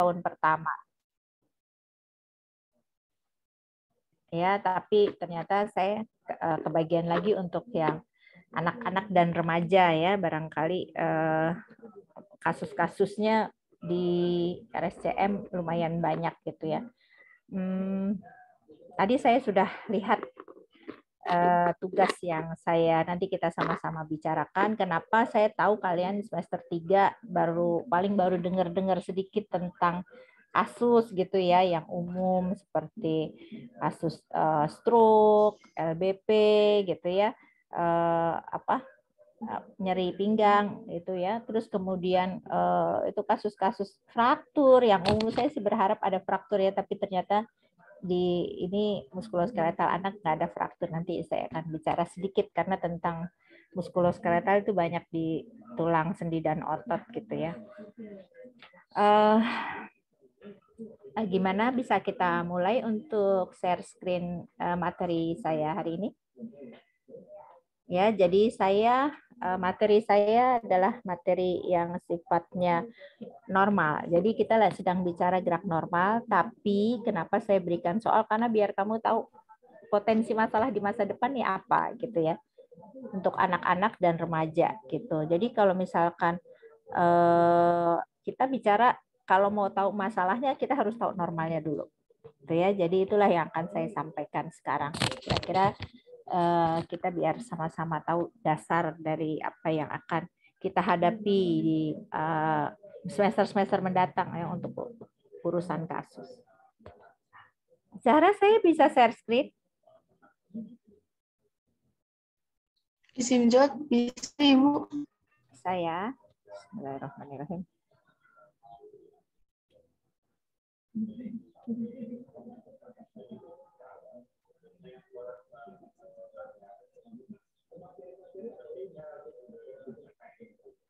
tahun pertama. Ya, tapi ternyata saya kebagian lagi untuk yang anak-anak dan remaja ya, barangkali kasus-kasusnya di RSCM lumayan banyak gitu ya. Tadi saya sudah lihat tugas yang saya nanti kita sama-sama bicarakan. Kenapa saya tahu kalian semester 3 paling baru dengar-dengar sedikit tentang kasus gitu ya yang umum seperti kasus stroke, LBP gitu ya. Nyeri pinggang itu ya. Terus kemudian itu kasus-kasus fraktur yang umum. Saya sih berharap ada fraktur ya, tapi ternyata di ini muskuloskeletal anak nggak ada fraktur. Nanti saya akan bicara sedikit karena tentang muskuloskeletal itu banyak di tulang, sendi dan otot gitu ya. Gimana bisa kita mulai untuk share screen materi saya hari ini? Ya, jadi materi saya adalah materi yang sifatnya normal. Jadi kita sedang bicara gerak normal, tapi kenapa saya berikan soal? Karena biar kamu tahu potensi masalah di masa depan nih apa gitu ya. Untuk anak-anak dan remaja gitu. Jadi kalau misalkan kita bicara kalau mau tahu masalahnya kita harus tahu normalnya dulu. Gitu ya. Jadi itulah yang akan saya sampaikan sekarang. Kira-kira kita biar sama-sama tahu dasar dari apa yang akan kita hadapi di semester-semester mendatang ya untuk urusan kasus. Zahra, saya bisa share screen? Simjot bisa Ibu. Saya. Bismillahirrahmanirrahim.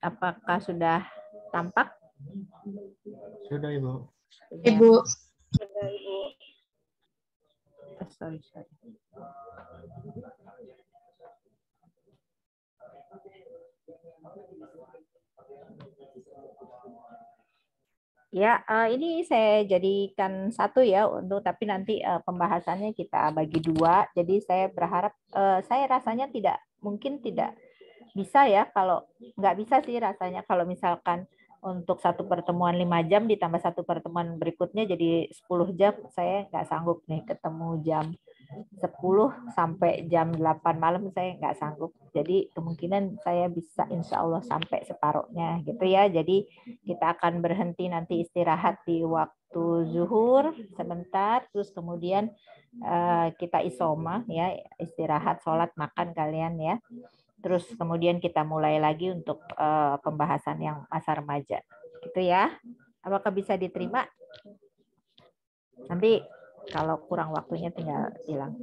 Apakah sudah tampak? Sudah, Ibu. Ibu. Sudah, Ibu. Sorry. Ya, ini saya jadikan satu ya tapi nanti pembahasannya kita bagi dua. Jadi saya berharap, saya rasanya mungkin tidak bisa ya kalau nggak bisa sih rasanya kalau misalkan untuk satu pertemuan 5 jam ditambah satu pertemuan berikutnya jadi 10 jam, saya nggak sanggup nih ketemu jam 10 sampai jam 8 malam saya nggak sanggup. Jadi kemungkinan saya bisa insya Allah sampai separuhnya gitu ya. Jadi kita akan berhenti nanti istirahat di waktu zuhur sebentar, terus kemudian kita isoma ya, istirahat, sholat, makan kalian ya. Terus kemudian kita mulai lagi untuk pembahasan yang masa remaja. Gitu ya. Apakah bisa diterima? Nanti kalau kurang waktunya tinggal bilang.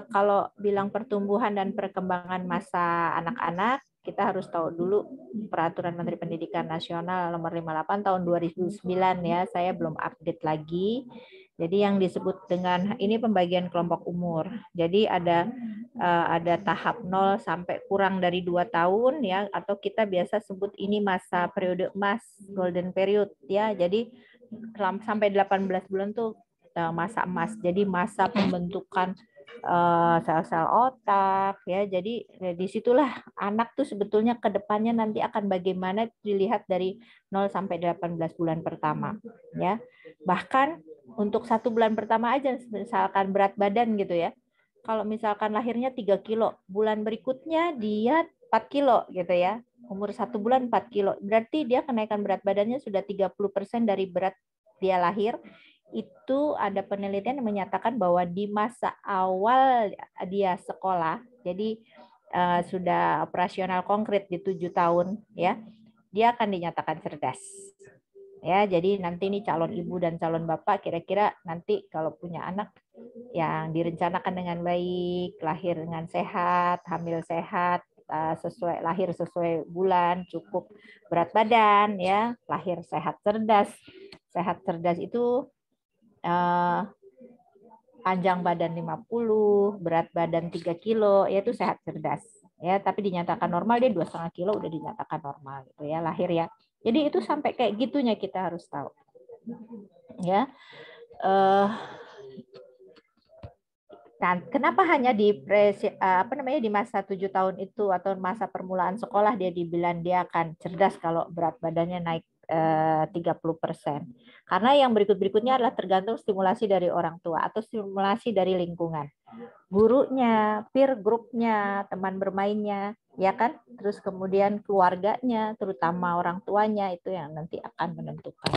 Kalau bilang pertumbuhan dan perkembangan masa anak-anak, kita harus tahu dulu Peraturan Menteri Pendidikan Nasional Nomor 58 Tahun 2009 ya. Saya belum update lagi. Jadi yang disebut dengan ini pembagian kelompok umur. Jadi ada tahap 0 sampai kurang dari 2 tahun ya, atau kita biasa sebut ini masa periode emas, golden period ya. Jadi sampai 18 bulan tuh masa emas. Jadi masa pembentukan sel-sel otak ya. Jadi disitulah anak tuh sebetulnya ke depannya nanti akan bagaimana dilihat dari 0 sampai 18 bulan pertama ya. Bahkan untuk 1 bulan pertama aja misalkan berat badan gitu ya. Kalau misalkan lahirnya 3 kilo, bulan berikutnya dia 4 kilo gitu ya. Umur 1 bulan 4 kilo. Berarti dia kenaikan berat badannya sudah 30% dari berat dia lahir. Itu ada penelitian yang menyatakan bahwa di masa awal dia sekolah, jadi sudah operasional konkret di 7 tahun ya, dia akan dinyatakan cerdas. Ya, jadi nanti ini calon ibu dan calon bapak kira-kira nanti kalau punya anak yang direncanakan dengan baik, lahir dengan sehat, hamil sehat, lahir sesuai bulan, cukup berat badan ya, lahir sehat cerdas. Sehat cerdas itu panjang badan 50, berat badan 3 kilo, yaitu sehat cerdas. Ya, tapi dinyatakan normal dia 2,5 kilo udah dinyatakan normal gitu ya, lahir ya. Jadi itu sampai kayak gitunya kita harus tahu. Ya. Nah, kenapa hanya di di masa 7 tahun itu atau masa permulaan sekolah dia dibilang dia akan cerdas kalau berat badannya naik 30%. Karena yang berikut-berikutnya adalah tergantung stimulasi dari orang tua atau stimulasi dari lingkungan. Gurunya, peer grupnya, teman bermainnya, ya kan? Terus kemudian keluarganya, terutama orang tuanya itu yang nanti akan menentukan.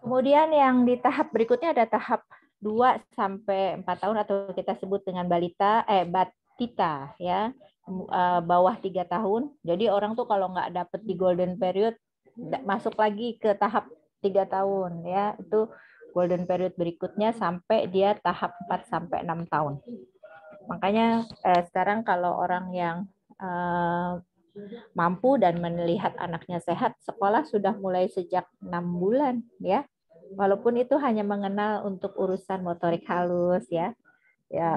Kemudian yang di tahap berikutnya ada tahap 2 sampai 4 tahun atau kita sebut dengan batita ya, bawah 3 tahun. Jadi orang tuh kalau nggak dapet di golden period masuk lagi ke tahap 3 tahun ya. Itu golden period berikutnya sampai dia tahap 4 sampai 6 tahun. Makanya sekarang kalau orang yang mampu dan melihat anaknya sehat, sekolah sudah mulai sejak 6 bulan ya. Walaupun itu hanya mengenal untuk urusan motorik halus ya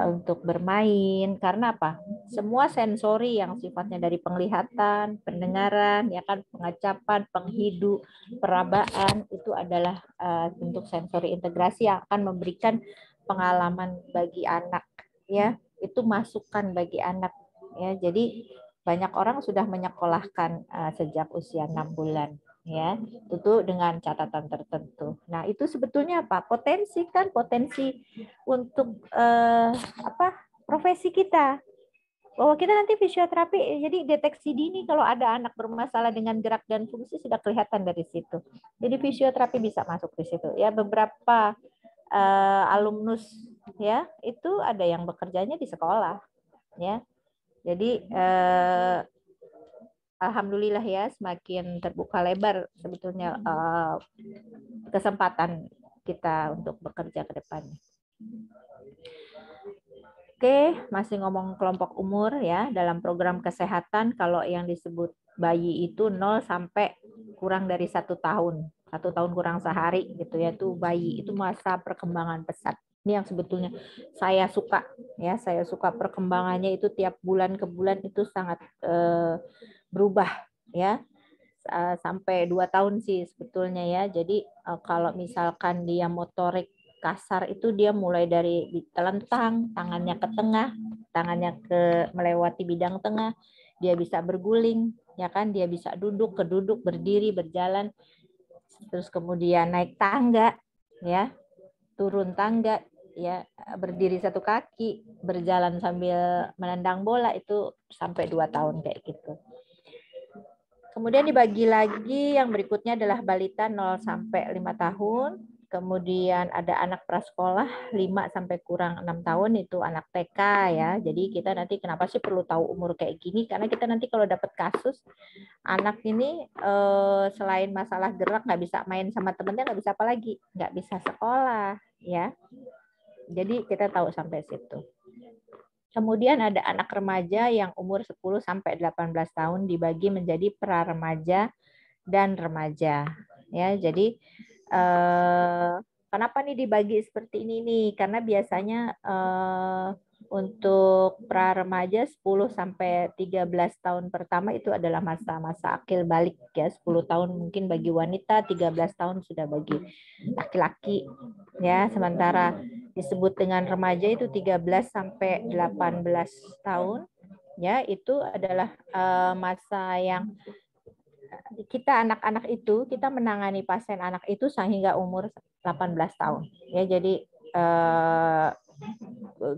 untuk bermain. Karena apa? Semua sensori yang sifatnya dari penglihatan, pendengaran, ya kan, pengacapan, penghidu, perabaan itu adalah bentuk sensori integrasi yang akan memberikan pengalaman bagi anak ya. Itu masukan bagi anak ya. Jadi banyak orang sudah menyekolahkan sejak usia 6 bulan. Ya, itu dengan catatan tertentu. Nah, itu sebetulnya apa? Potensi untuk profesi kita. Bahwa kita nanti fisioterapi, jadi deteksi dini kalau ada anak bermasalah dengan gerak dan fungsi sudah kelihatan dari situ. Jadi fisioterapi bisa masuk di situ. Ya, beberapa alumnus ya itu ada yang bekerjanya di sekolah. Ya, jadi alhamdulillah ya semakin terbuka lebar sebetulnya kesempatan kita untuk bekerja ke depannya. Oke, masih ngomong kelompok umur ya. Dalam program kesehatan kalau yang disebut bayi itu 0 sampai kurang dari 1 tahun. 1 tahun kurang sehari gitu ya. Itu bayi itu masa perkembangan pesat. Ini yang sebetulnya saya suka ya. Saya suka perkembangannya itu tiap bulan ke bulan itu sangat berubah ya sampai 2 tahun sih sebetulnya ya. Jadi kalau misalkan dia motorik kasar itu dia mulai dari telentang, tangannya ke tengah, tangannya melewati bidang tengah, dia bisa berguling, ya kan, dia bisa duduk, keduduk, berdiri, berjalan, terus kemudian naik tangga, ya, turun tangga, ya, berdiri satu kaki, berjalan sambil menendang bola itu sampai 2 tahun kayak gitu. Kemudian dibagi lagi yang berikutnya adalah balita 0 sampai 5 tahun. Kemudian ada anak prasekolah 5 sampai kurang 6 tahun itu anak TK ya. Jadi kita nanti kenapa sih perlu tahu umur kayak gini? Karena kita nanti kalau dapat kasus anak ini selain masalah gerak nggak bisa main sama temennya, nggak bisa apa lagi? Nggak bisa sekolah ya. Jadi kita tahu sampai situ. Kemudian ada anak remaja yang umur 10 sampai 18 tahun dibagi menjadi pra-remaja dan remaja. Ya, jadi kenapa nih dibagi seperti ini nih? Karena biasanya untuk pra-remaja 10 sampai 13 tahun pertama itu adalah masa-masa akil balik ya. 10 tahun mungkin bagi wanita, 13 tahun sudah bagi laki-laki ya. Sementara disebut dengan remaja itu 13 sampai 18 tahun ya, itu adalah masa yang kita anak-anak itu kita menangani pasien anak itu sehingga umur 18 tahun ya. Jadi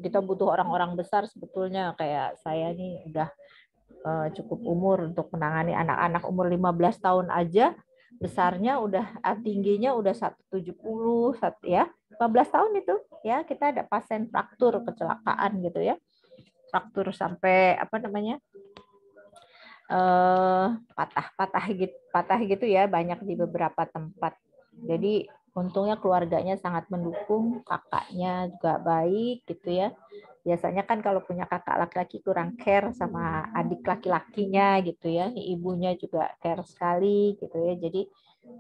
kita butuh orang-orang besar sebetulnya, kayak saya nih udah cukup umur untuk menangani anak-anak umur 15 tahun aja besarnya udah tingginya udah 170 ya. 15 tahun itu ya kita ada pasien fraktur kecelakaan gitu ya. Fraktur sampai patah gitu ya, banyak di beberapa tempat. Jadi untungnya keluarganya sangat mendukung, kakaknya juga baik gitu ya. Biasanya kan kalau punya kakak laki-laki kurang care sama adik laki-lakinya gitu ya. Ibunya juga care sekali gitu ya. Jadi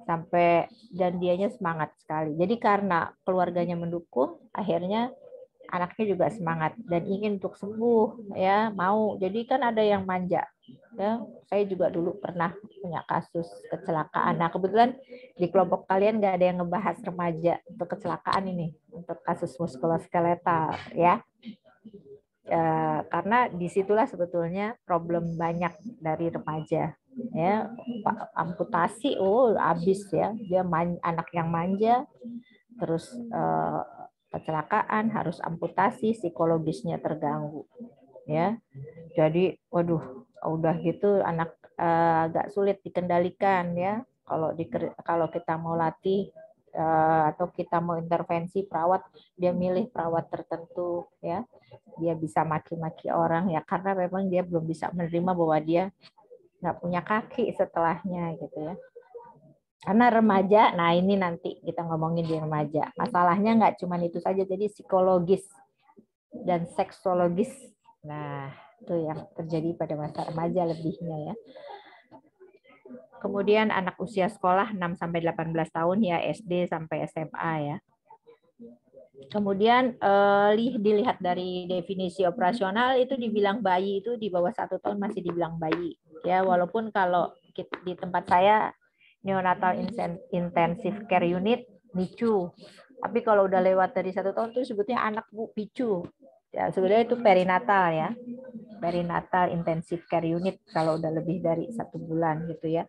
sampai dan dianya semangat sekali. Jadi karena keluarganya mendukung, akhirnya anaknya juga semangat dan ingin untuk sembuh ya, mau. Jadi kan ada yang manja. Ya, saya juga dulu pernah punya kasus kecelakaan. Nah, kebetulan di kelompok kalian nggak ada yang ngebahas remaja untuk kecelakaan ini, untuk kasus muskuloskeletal, ya. Karena disitulah sebetulnya problem banyak dari remaja, ya. Amputasi, habis ya, dia anak yang manja, terus kecelakaan harus amputasi, psikologisnya terganggu, ya. Jadi, waduh, udah gitu anak agak sulit dikendalikan ya. Kalau kita mau latih atau kita mau intervensi perawat, dia milih perawat tertentu ya. Dia bisa maki-maki orang ya karena memang dia belum bisa menerima bahwa dia nggak punya kaki setelahnya gitu ya. Karena remaja, nah ini nanti kita ngomongin di remaja. Masalahnya nggak cuma itu saja, jadi psikologis dan seksologis. Nah, itu yang terjadi pada masa remaja lebihnya ya. Kemudian anak usia sekolah 6 sampai 18 tahun ya, SD sampai SMA ya. Kemudian dilihat dari definisi operasional itu dibilang bayi itu di bawah 1 tahun masih dibilang bayi ya, walaupun kalau di tempat saya neonatal intensive care unit NICU, tapi kalau udah lewat dari 1 tahun itu sebutnya anak Bu picu ya, sebenarnya itu perinatal ya, perinatal intensive care unit kalau udah lebih dari 1 bulan gitu ya.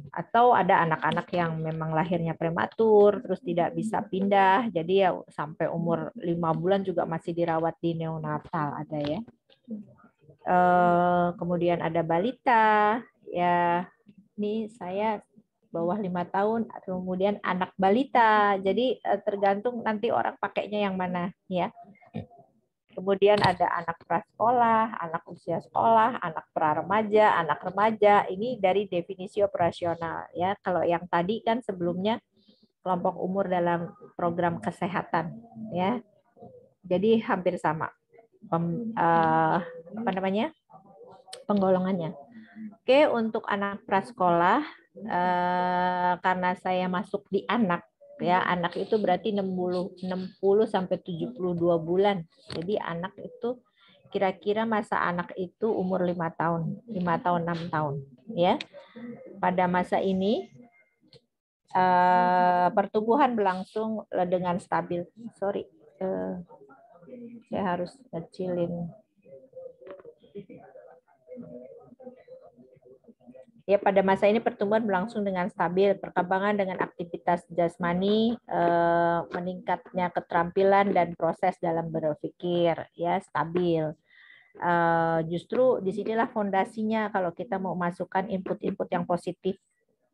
Atau ada anak-anak yang memang lahirnya prematur terus tidak bisa pindah, jadi ya sampai umur 5 bulan juga masih dirawat di neonatal ada ya. Kemudian ada balita ya, ini saya bawah 5 tahun, kemudian anak balita, jadi tergantung nanti orang pakainya yang mana ya. Kemudian ada anak prasekolah, anak usia sekolah, anak pra-remaja, anak remaja. Ini dari definisi operasional ya. Kalau yang tadi kan sebelumnya kelompok umur dalam program kesehatan ya. Jadi hampir sama penggolongannya. Oke, untuk anak prasekolah karena saya masuk di anak ya, anak itu berarti 60 sampai 72 bulan. Jadi anak itu kira-kira masa anak itu umur 5 tahun, 6 tahun ya. Pada masa ini pertumbuhan berlangsung dengan stabil. Sorry, saya harus kecilin. Ya, pada masa ini pertumbuhan berlangsung dengan stabil, perkembangan dengan aktivitas jasmani, meningkatnya keterampilan dan proses dalam berpikir, ya stabil. Justru disinilah fondasinya kalau kita mau masukkan input-input yang positif.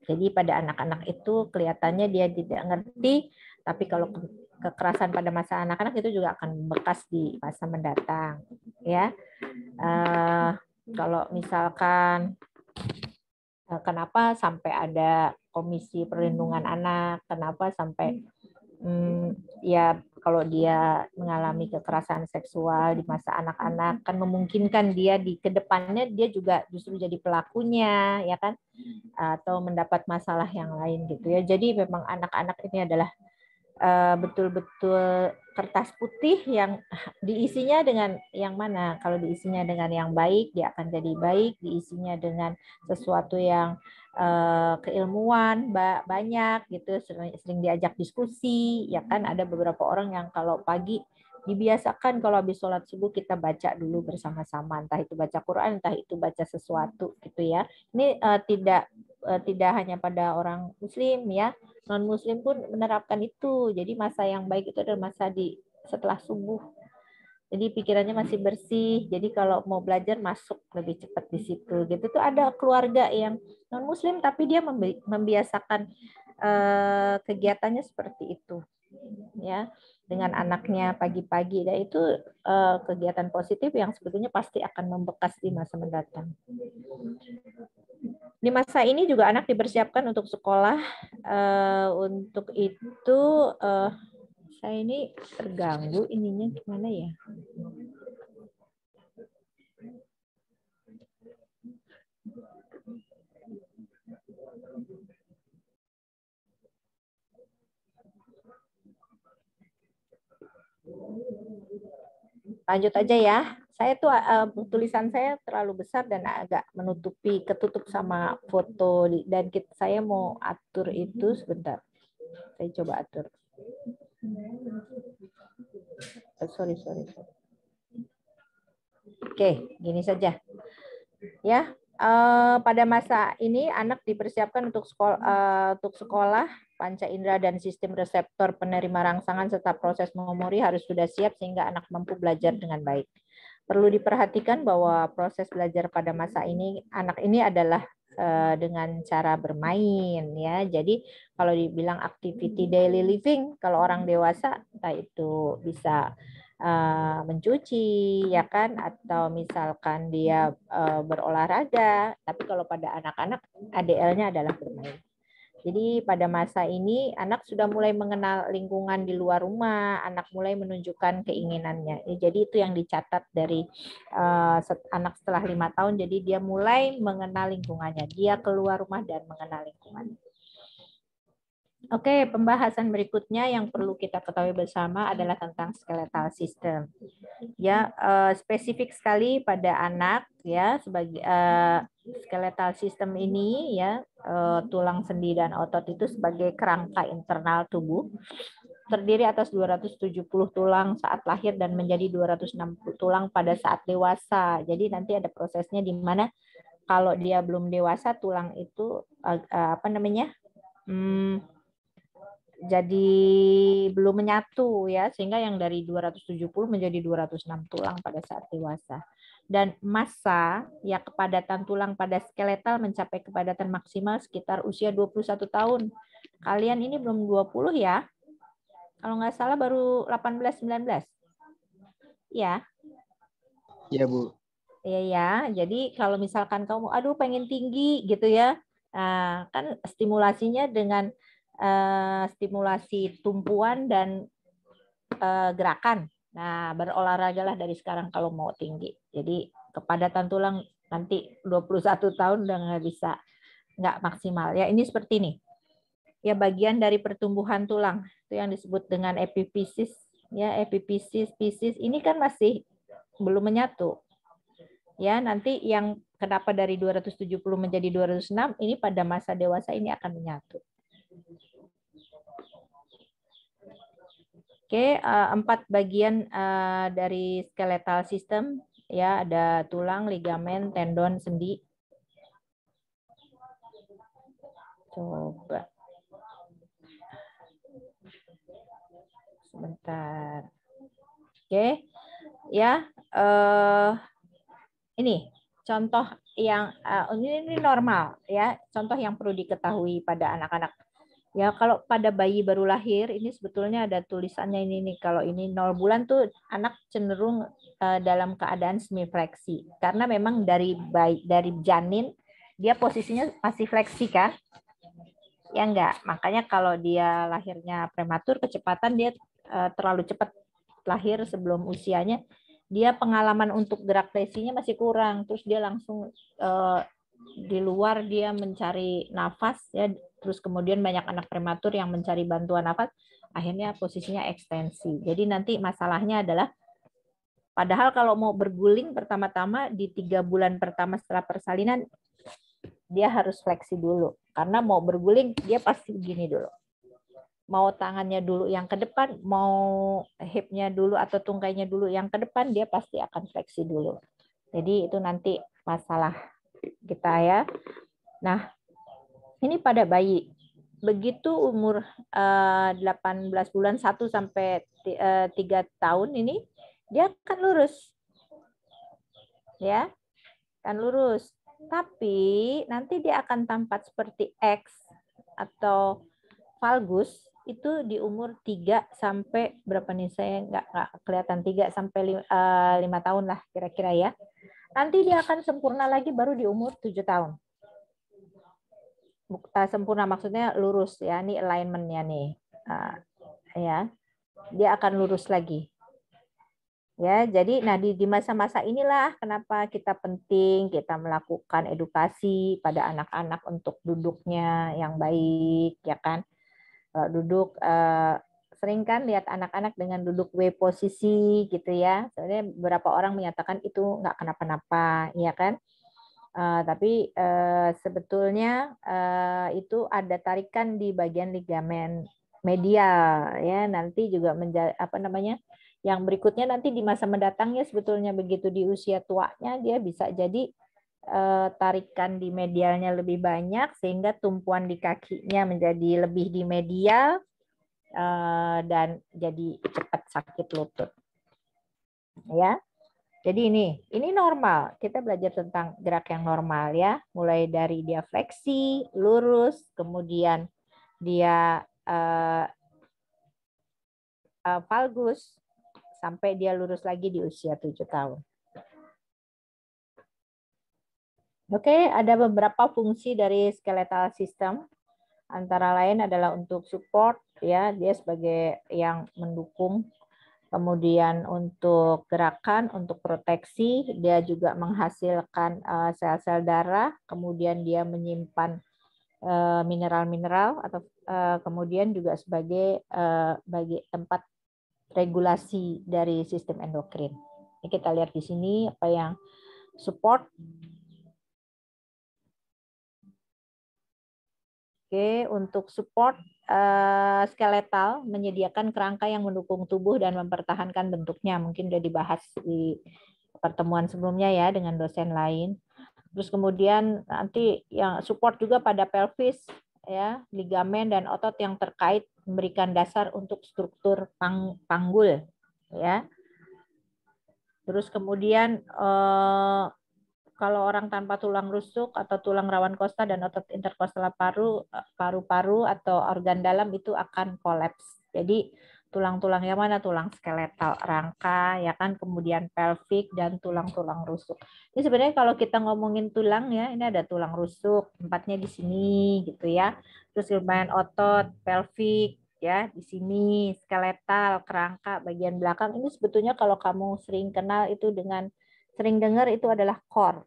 Jadi pada anak-anak itu kelihatannya dia tidak ngerti, tapi kalau kekerasan pada masa anak-anak itu juga akan bekas di masa mendatang, ya. Kalau misalkan kenapa sampai ada Komisi Perlindungan Anak, kenapa sampai ya kalau dia mengalami kekerasan seksual di masa anak-anak kan memungkinkan dia di kedepannya dia juga justru jadi pelakunya ya kan, atau mendapat masalah yang lain gitu ya. Jadi memang anak-anak ini adalah betul-betul kertas putih yang diisinya dengan yang mana. Kalau diisinya dengan yang baik, dia akan jadi baik. Diisinya dengan sesuatu yang keilmuan banyak gitu, sering diajak diskusi, ya kan. Ada beberapa orang yang kalau pagi dibiasakan kalau habis sholat subuh kita baca dulu bersama-sama, entah itu baca Quran, entah itu baca sesuatu gitu ya. Ini tidak hanya pada orang Muslim ya, non Muslim pun menerapkan itu. Jadi masa yang baik itu adalah masa setelah subuh. Jadi pikirannya masih bersih. Jadi kalau mau belajar masuk lebih cepat di situ. Gitu tuh ada keluarga yang non Muslim tapi dia membiasakan kegiatannya seperti itu, ya, dengan anaknya pagi-pagi. Dan itu kegiatan positif yang sebetulnya pasti akan membekas di masa mendatang. Di masa ini juga anak dipersiapkan untuk sekolah. Untuk itu saya ini terganggu ininya gimana ya? Lanjut aja ya, Saya tuh tulisan saya terlalu besar dan agak ketutup sama foto dan saya mau atur itu sebentar. Saya coba atur. Sorry. Oke, gini saja. Ya, pada masa ini anak dipersiapkan untuk sekolah, panca indera dan sistem reseptor penerima rangsangan serta proses memori harus sudah siap sehingga anak mampu belajar dengan baik. Perlu diperhatikan bahwa proses belajar pada masa ini anak ini adalah dengan cara bermain ya. Jadi kalau dibilang activity daily living, kalau orang dewasa entah itu bisa mencuci ya kan, atau misalkan dia berolahraga, tapi kalau pada anak-anak ADL-nya adalah bermain. Jadi pada masa ini anak sudah mulai mengenal lingkungan di luar rumah, anak mulai menunjukkan keinginannya. Jadi itu yang dicatat dari anak setelah 5 tahun, jadi dia mulai mengenal lingkungannya. Dia keluar rumah dan mengenal lingkungannya. Oke, pembahasan berikutnya yang perlu kita ketahui bersama adalah tentang skeletal system. Ya, spesifik sekali pada anak ya, sebagai skeletal system ini ya, tulang sendi dan otot itu sebagai kerangka internal tubuh terdiri atas 270 tulang saat lahir dan menjadi 260 tulang pada saat dewasa. Jadi nanti ada prosesnya di mana kalau dia belum dewasa tulang itu jadi belum menyatu ya, sehingga yang dari 270 menjadi 206 tulang pada saat dewasa. Dan massa ya, kepadatan tulang pada skeletal mencapai kepadatan maksimal sekitar usia 21 tahun. Kalian ini belum 20 ya? Kalau nggak salah baru 18-19. Ya. Iya, Bu. Iya ya. Jadi kalau misalkan kamu aduh pengen tinggi gitu ya. Nah, kan stimulasinya dengan stimulasi tumpuan dan gerakan. Nah, berolahragalah dari sekarang kalau mau tinggi. Jadi kepadatan tulang nanti 21 tahun udah nggak maksimal. Ya, ini seperti ini. Ya, bagian dari pertumbuhan tulang itu yang disebut dengan epifisis. Ya, epifisis ini kan masih belum menyatu. Ya, nanti yang kenapa dari 270 menjadi 206 ini pada masa dewasa ini akan menyatu. Oke, 4 bagian dari skeletal system ya, ada tulang, ligamen, tendon, sendi. Coba. Sebentar. Oke. Ya, ini contoh yang ini normal ya, contoh yang perlu diketahui pada anak-anak. Ya, kalau pada bayi baru lahir ini sebetulnya ada tulisannya ini nih, kalau ini 0 bulan tuh anak cenderung dalam keadaan semi fleksi karena memang dari janin dia posisinya masih fleksi kan? Ya enggak. Makanya kalau dia lahirnya prematur, kecepatan dia terlalu cepat lahir sebelum usianya, dia pengalaman untuk gerak fleksinya masih kurang, terus dia langsung di luar dia mencari nafas ya, terus kemudian banyak anak prematur yang mencari bantuan nafas, akhirnya posisinya ekstensi. Jadi nanti masalahnya adalah padahal kalau mau berguling pertama-tama di 3 bulan pertama setelah persalinan dia harus fleksi dulu, karena mau berguling dia pasti begini dulu. Mau tangannya dulu yang ke depan, mau hipnya dulu atau tungkainya dulu yang ke depan, dia pasti akan fleksi dulu. Jadi itu nanti masalah kita ya. Nah, ini pada bayi. Begitu umur 18 bulan 1 sampai 3 tahun ini, dia akan lurus. Ya, akan lurus. Tapi nanti dia akan tampak seperti X atau valgus itu di umur 3 sampai berapa nih, saya nggak kelihatan, 3 sampai 5 tahun lah kira-kira ya. Nanti dia akan sempurna lagi baru di umur 7 tahun. Sempurna maksudnya lurus ya, ini alignment-nya nih. Ya. Dia akan lurus lagi. Ya, jadi di masa-masa inilah kenapa kita penting kita melakukan edukasi pada anak-anak untuk duduknya yang baik ya kan. Duduk sering kan lihat anak-anak dengan duduk W posisi gitu ya. Sebenarnya beberapa orang menyatakan itu nggak kenapa-napa, ya kan? Tapi sebetulnya itu ada tarikan di bagian ligamen medial ya. Nanti juga yang berikutnya nanti di masa mendatangnya sebetulnya begitu di usia tuanya dia bisa jadi tarikan di medialnya lebih banyak sehingga tumpuan di kakinya menjadi lebih di medial dan jadi cepat sakit lutut. Ya. Jadi ini normal. Kita belajar tentang gerak yang normal ya, mulai dari dia fleksi, lurus, kemudian dia valgus sampai dia lurus lagi di usia 7 tahun. Oke, ada beberapa fungsi dari skeletal system. Antara lain adalah untuk support ya, dia sebagai yang mendukung. Kemudian untuk gerakan, untuk proteksi, dia juga menghasilkan sel-sel darah, kemudian dia menyimpan mineral-mineral atau kemudian juga sebagai bagi tempat regulasi dari sistem endokrin. Ini kita lihat di sini apa yang support. Oke, untuk support skeletal menyediakan kerangka yang mendukung tubuh dan mempertahankan bentuknya. Mungkin sudah dibahas di pertemuan sebelumnya ya dengan dosen lain. Terus kemudian nanti yang support juga pada pelvis ya, ligamen dan otot yang terkait memberikan dasar untuk struktur panggul ya. Terus kemudian kalau orang tanpa tulang rusuk atau tulang rawan kosta dan otot interkostal paru-paru atau organ dalam itu akan kolaps. Jadi tulang-tulang yang mana? Tulang skeletal, rangka, ya kan, kemudian pelvik dan tulang-tulang rusuk. Ini sebenarnya kalau kita ngomongin tulang ya, ini ada tulang rusuk, tempatnya di sini gitu ya. Terus lumayan otot, pelvik ya, di sini skeletal, kerangka, bagian belakang. Ini sebetulnya kalau kamu sering kenal itu dengan sering dengar itu adalah core.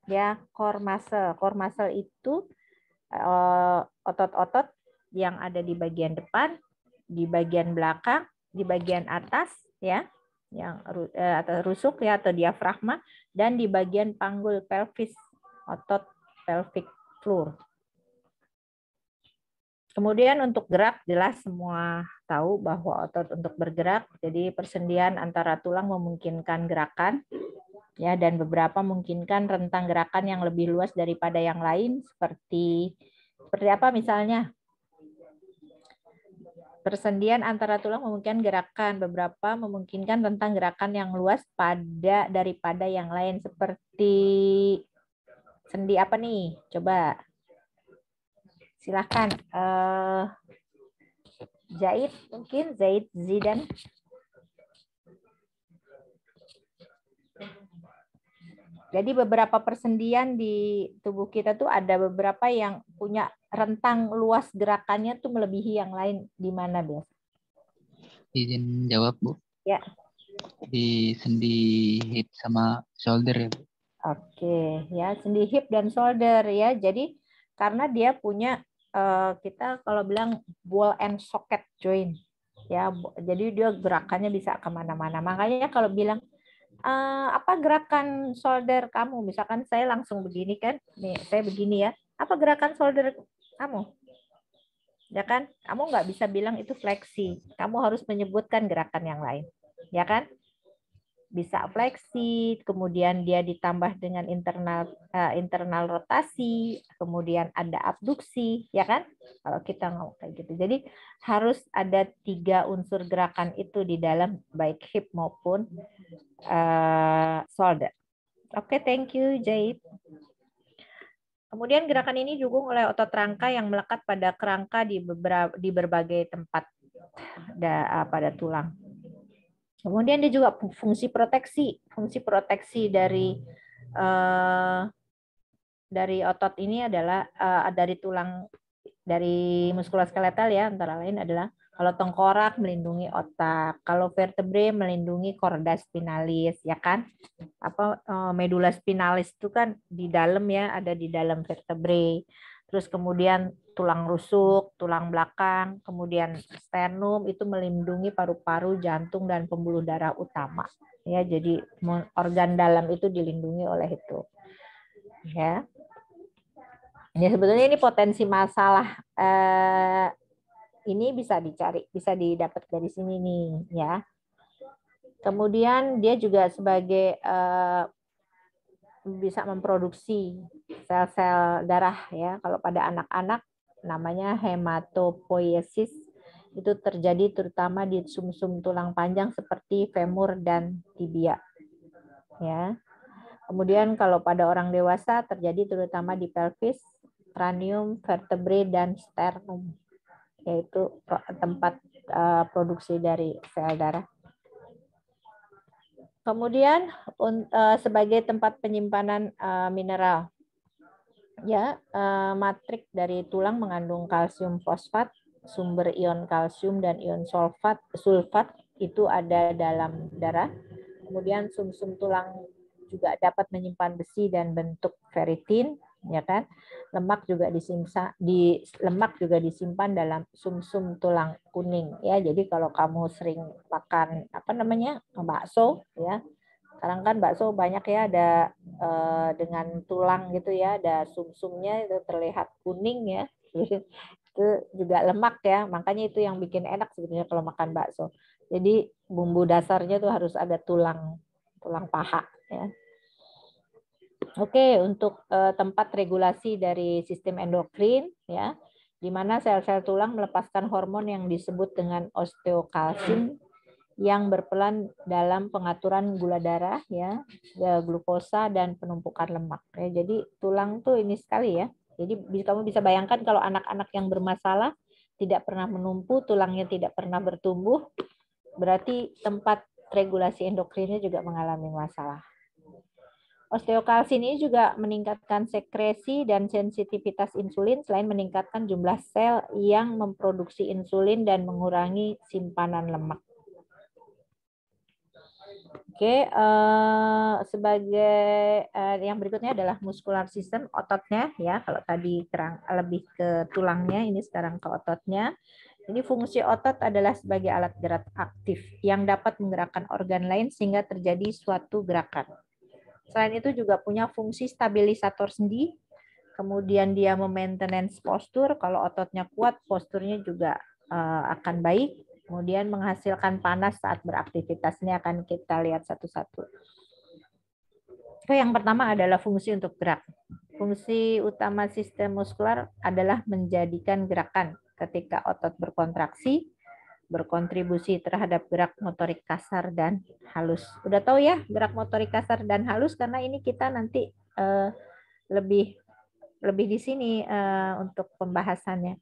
Ya, core muscle. Core muscle itu otot-otot yang ada di bagian depan, di bagian belakang, di bagian atas ya, yang atau rusuk ya atau diafragma, dan di bagian panggul pelvis, otot pelvic floor. Kemudian untuk gerak jelas semua tahu bahwa otot untuk bergerak, jadi persendian antara tulang memungkinkan gerakan ya, dan beberapa memungkinkan rentang gerakan yang lebih luas daripada yang lain seperti apa misalnya? Persendian antara tulang memungkinkan gerakan, beberapa memungkinkan rentang gerakan yang luas daripada yang lain seperti sendi apa nih? Coba. Silahkan. Zaid mungkin, Zaid Zidan. Jadi beberapa persendian di tubuh kita tuh ada beberapa yang punya rentang luas gerakannya tuh melebihi yang lain. Di mana, Bel? Izin jawab, Bu. Ya. Di sendi hip sama shoulder ya, Bu. Oke, ya, sendi hip dan shoulder ya. Jadi karena dia punya kita kalau bilang ball and socket joint ya. Jadi dia gerakannya bisa kemana-mana. Makanya kalau bilang apa gerakan shoulder kamu? Misalkan saya langsung begini kan, nih saya begini ya. Apa gerakan shoulder kamu? Ya kan? Kamu nggak bisa bilang itu fleksi. Kamu harus menyebutkan gerakan yang lain. Ya kan? Bisa fleksi, kemudian dia ditambah dengan internal rotasi, kemudian ada abduksi, ya kan? Kalau kita ngomong kayak gitu. Jadi harus ada 3 unsur gerakan itu di dalam baik hip maupun shoulder. Oke, thank you, Zaid. Kemudian gerakan ini didukung oleh otot rangka yang melekat pada kerangka di berbagai tempat pada tulang. Kemudian dia juga fungsi proteksi dari otot ini adalah dari tulang, dari muskuloskeletal ya, antara lain adalah kalau tengkorak melindungi otak, kalau vertebrae melindungi chorda spinalis, ya kan? Medula spinalis itu kan di dalam ya, ada di dalam vertebrae. Terus kemudian tulang rusuk, tulang belakang, kemudian sternum itu melindungi paru-paru, jantung dan pembuluh darah utama. Ya, jadi organ dalam itu dilindungi oleh itu. Ya. Ya sebetulnya ini potensi masalah ini bisa dicari, bisa didapat dari sini nih, ya. Kemudian dia juga sebagai bisa memproduksi sel-sel darah ya. Kalau pada anak-anak namanya hematopoiesis, itu terjadi terutama di sumsum tulang panjang seperti femur dan tibia. Ya. Kemudian kalau pada orang dewasa terjadi terutama di pelvis, cranium, vertebrae dan sternum, yaitu tempat produksi dari sel darah. Kemudian sebagai tempat penyimpanan mineral, ya, matrik dari tulang mengandung kalsium fosfat, sumber ion kalsium dan ion sulfat itu ada dalam darah. Kemudian sumsum tulang juga dapat menyimpan besi dan bentuk ferritin, ya kan? Lemak juga disimpan dalam sumsum tulang kuning, ya. Jadi kalau kamu sering makan bakso, ya. Sekarang kan bakso banyak ya, ada dengan tulang gitu ya, ada sumsumnya itu terlihat kuning ya. Itu juga lemak ya, makanya itu yang bikin enak sebetulnya kalau makan bakso. Jadi bumbu dasarnya tuh harus ada tulang paha ya. Oke, untuk tempat regulasi dari sistem endokrin ya, di mana sel-sel tulang melepaskan hormon yang disebut dengan osteokalsin yang berperan dalam pengaturan gula darah ya, glukosa dan penumpukan lemak. Ya, jadi tulang tuh ini sekali ya. Jadi kamu bisa bayangkan kalau anak-anak yang bermasalah tidak pernah menumpu, tulangnya tidak pernah bertumbuh, berarti tempat regulasi endokrinnya juga mengalami masalah. Osteokalsin ini juga meningkatkan sekresi dan sensitivitas insulin selain meningkatkan jumlah sel yang memproduksi insulin dan mengurangi simpanan lemak. Oke, sebagai yang berikutnya adalah muscular system, ototnya ya. Kalau tadi lebih ke tulangnya, ini sekarang ke ototnya. Jadi fungsi otot adalah sebagai alat gerak aktif yang dapat menggerakkan organ lain sehingga terjadi suatu gerakan. Selain itu juga punya fungsi stabilisator sendi. Kemudian dia memaintenance postur. Kalau ototnya kuat, posturnya juga akan baik. Kemudian menghasilkan panas saat beraktivitas. Ini akan kita lihat satu-satu. Yang pertama adalah fungsi untuk gerak. Fungsi utama sistem muskular adalah menjadikan gerakan. Ketika otot berkontraksi, berkontribusi terhadap gerak motorik kasar dan halus. Udah tahu ya gerak motorik kasar dan halus, karena ini kita nanti lebih di sini untuk pembahasannya.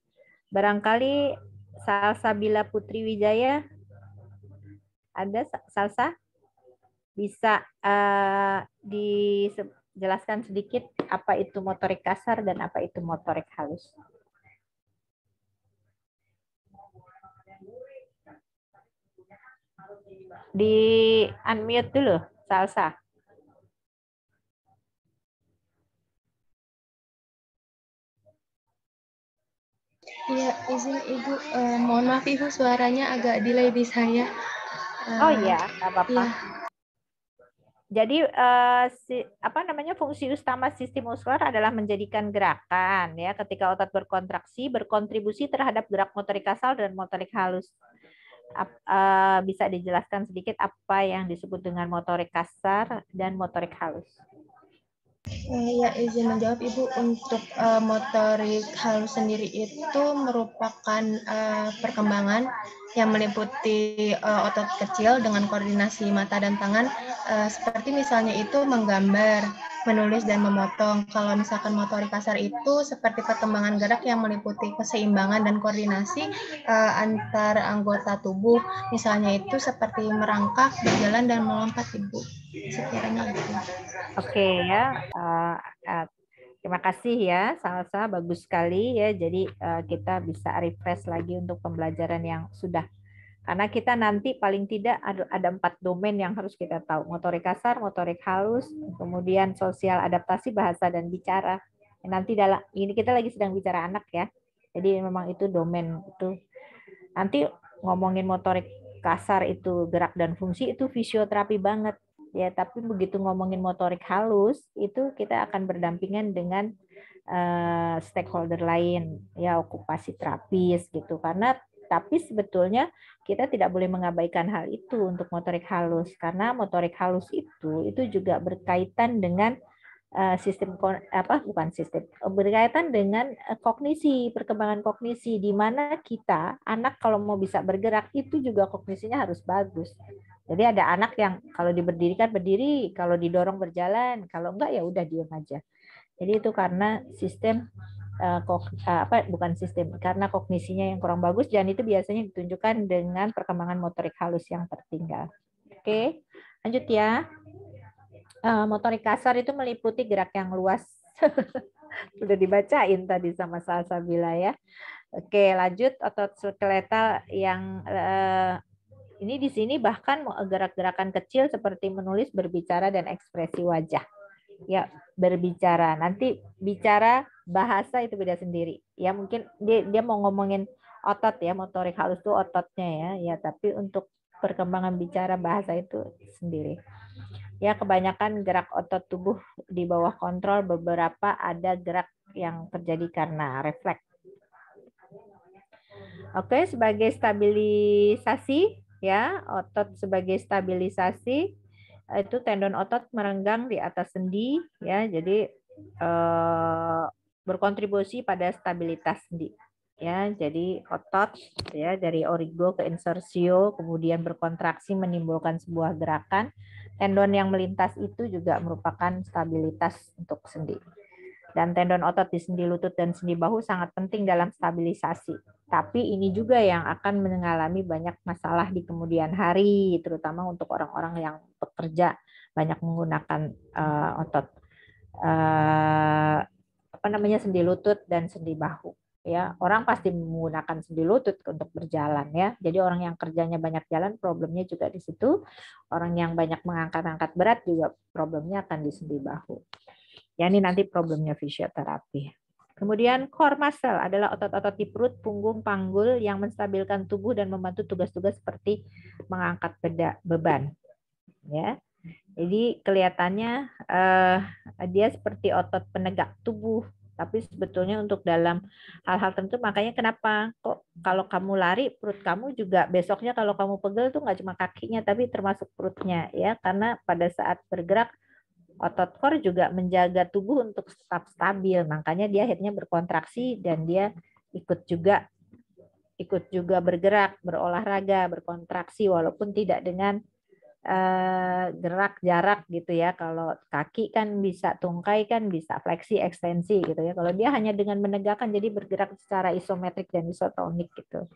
Barangkali Salsabila Putri Wijaya, ada Salsa? Bisa dijelaskan sedikit apa itu motorik kasar dan apa itu motorik halus? Di unmute dulu, Salsa. Iya, izin Ibu. Mohon maaf Ibu, suaranya agak delay di saya. Oh iya, nggak apa-apa. Iya. Jadi fungsi utama sistem muskular adalah menjadikan gerakan ya. Ketika otot berkontraksi, berkontribusi terhadap gerak motorik kasar dan motorik halus. Bisa dijelaskan sedikit apa yang disebut dengan motorik kasar dan motorik halus? Ya, izin menjawab Ibu. Untuk motorik halus sendiri itu merupakan perkembangan yang meliputi otot kecil dengan koordinasi mata dan tangan, seperti misalnya itu menggambar, menulis, dan memotong. Kalau misalkan motorik kasar itu seperti perkembangan gerak yang meliputi keseimbangan dan koordinasi antar anggota tubuh, misalnya itu seperti merangkak, berjalan, dan melompat, Ibu. Sekiranya itu. Oke ya, terima kasih ya Salsa, bagus sekali ya. Jadi kita bisa refresh lagi untuk pembelajaran yang sudah. Karena kita nanti paling tidak ada 4 domain yang harus kita tahu. Motorik kasar, motorik halus, kemudian sosial adaptasi, bahasa, dan bicara. Nanti ini kita lagi sedang bicara anak ya. Jadi memang itu domain itu. Nanti ngomongin motorik kasar itu gerak dan fungsi itu fisioterapi banget ya, tapi begitu ngomongin motorik halus itu kita akan berdampingan dengan stakeholder lain ya, okupasi terapis gitu. Karena tapi sebetulnya kita tidak boleh mengabaikan hal itu untuk motorik halus, karena motorik halus itu juga berkaitan dengan sistem bukan sistem berkaitan dengan kognisi, perkembangan kognisi, di mana kita anak kalau mau bisa bergerak itu juga kognisinya harus bagus. Jadi ada anak yang kalau diberdirikan berdiri, kalau didorong berjalan, kalau enggak ya udah diam aja. Jadi itu karena sistem bukan sistem, karena kognisinya yang kurang bagus, dan itu biasanya ditunjukkan dengan perkembangan motorik halus yang tertinggal. Oke, lanjut ya. Motorik kasar itu meliputi gerak yang luas. Sudah dibacain tadi sama Salsabila ya. Oke, lanjut otot skeletal yang ini di sini bahkan gerak-gerakan kecil seperti menulis, berbicara, dan ekspresi wajah. Ya, berbicara. Nanti bicara bahasa itu beda sendiri. Ya, mungkin dia mau ngomongin otot ya, motorik halus itu ototnya ya. Ya, tapi untuk perkembangan bicara bahasa itu sendiri. Ya, kebanyakan gerak otot tubuh di bawah kontrol, beberapa ada gerak yang terjadi karena refleks. Oke, sebagai stabilisasi ya, otot sebagai stabilisasi itu tendon otot merenggang di atas sendi ya, jadi berkontribusi pada stabilitas sendi. Ya, jadi otot ya dari origo ke insersio kemudian berkontraksi menimbulkan sebuah gerakan. Tendon yang melintas itu juga merupakan stabilitas untuk sendi. Dan tendon otot di sendi lutut dan sendi bahu sangat penting dalam stabilisasi. Tapi ini juga yang akan mengalami banyak masalah di kemudian hari, terutama untuk orang-orang yang bekerja banyak menggunakan otot sendi lutut dan sendi bahu. Ya, orang pasti menggunakan sendi lutut untuk berjalan ya. Jadi orang yang kerjanya banyak jalan problemnya juga di situ. Orang yang banyak mengangkat-angkat berat juga problemnya akan di sendi bahu. Ya, ini nanti problemnya fisioterapi. Kemudian core muscle adalah otot-otot di perut, punggung, panggul yang menstabilkan tubuh dan membantu tugas-tugas seperti mengangkat beban. Ya. Jadi kelihatannya dia seperti otot penegak tubuh, tapi sebetulnya untuk dalam hal-hal tertentu, makanya kenapa kok kalau kamu lari perut kamu juga besoknya kalau kamu pegel tuh nggak cuma kakinya tapi termasuk perutnya ya, karena pada saat bergerak otot core juga menjaga tubuh untuk tetap stabil, makanya dia akhirnya berkontraksi dan dia ikut juga bergerak, berolahraga, berkontraksi walaupun tidak dengan gerak jarak gitu ya. Kalau kaki kan bisa tungkai, kan bisa fleksi ekstensi gitu ya. Kalau dia hanya dengan menegakkan jadi bergerak secara isometrik dan isotonik gitu.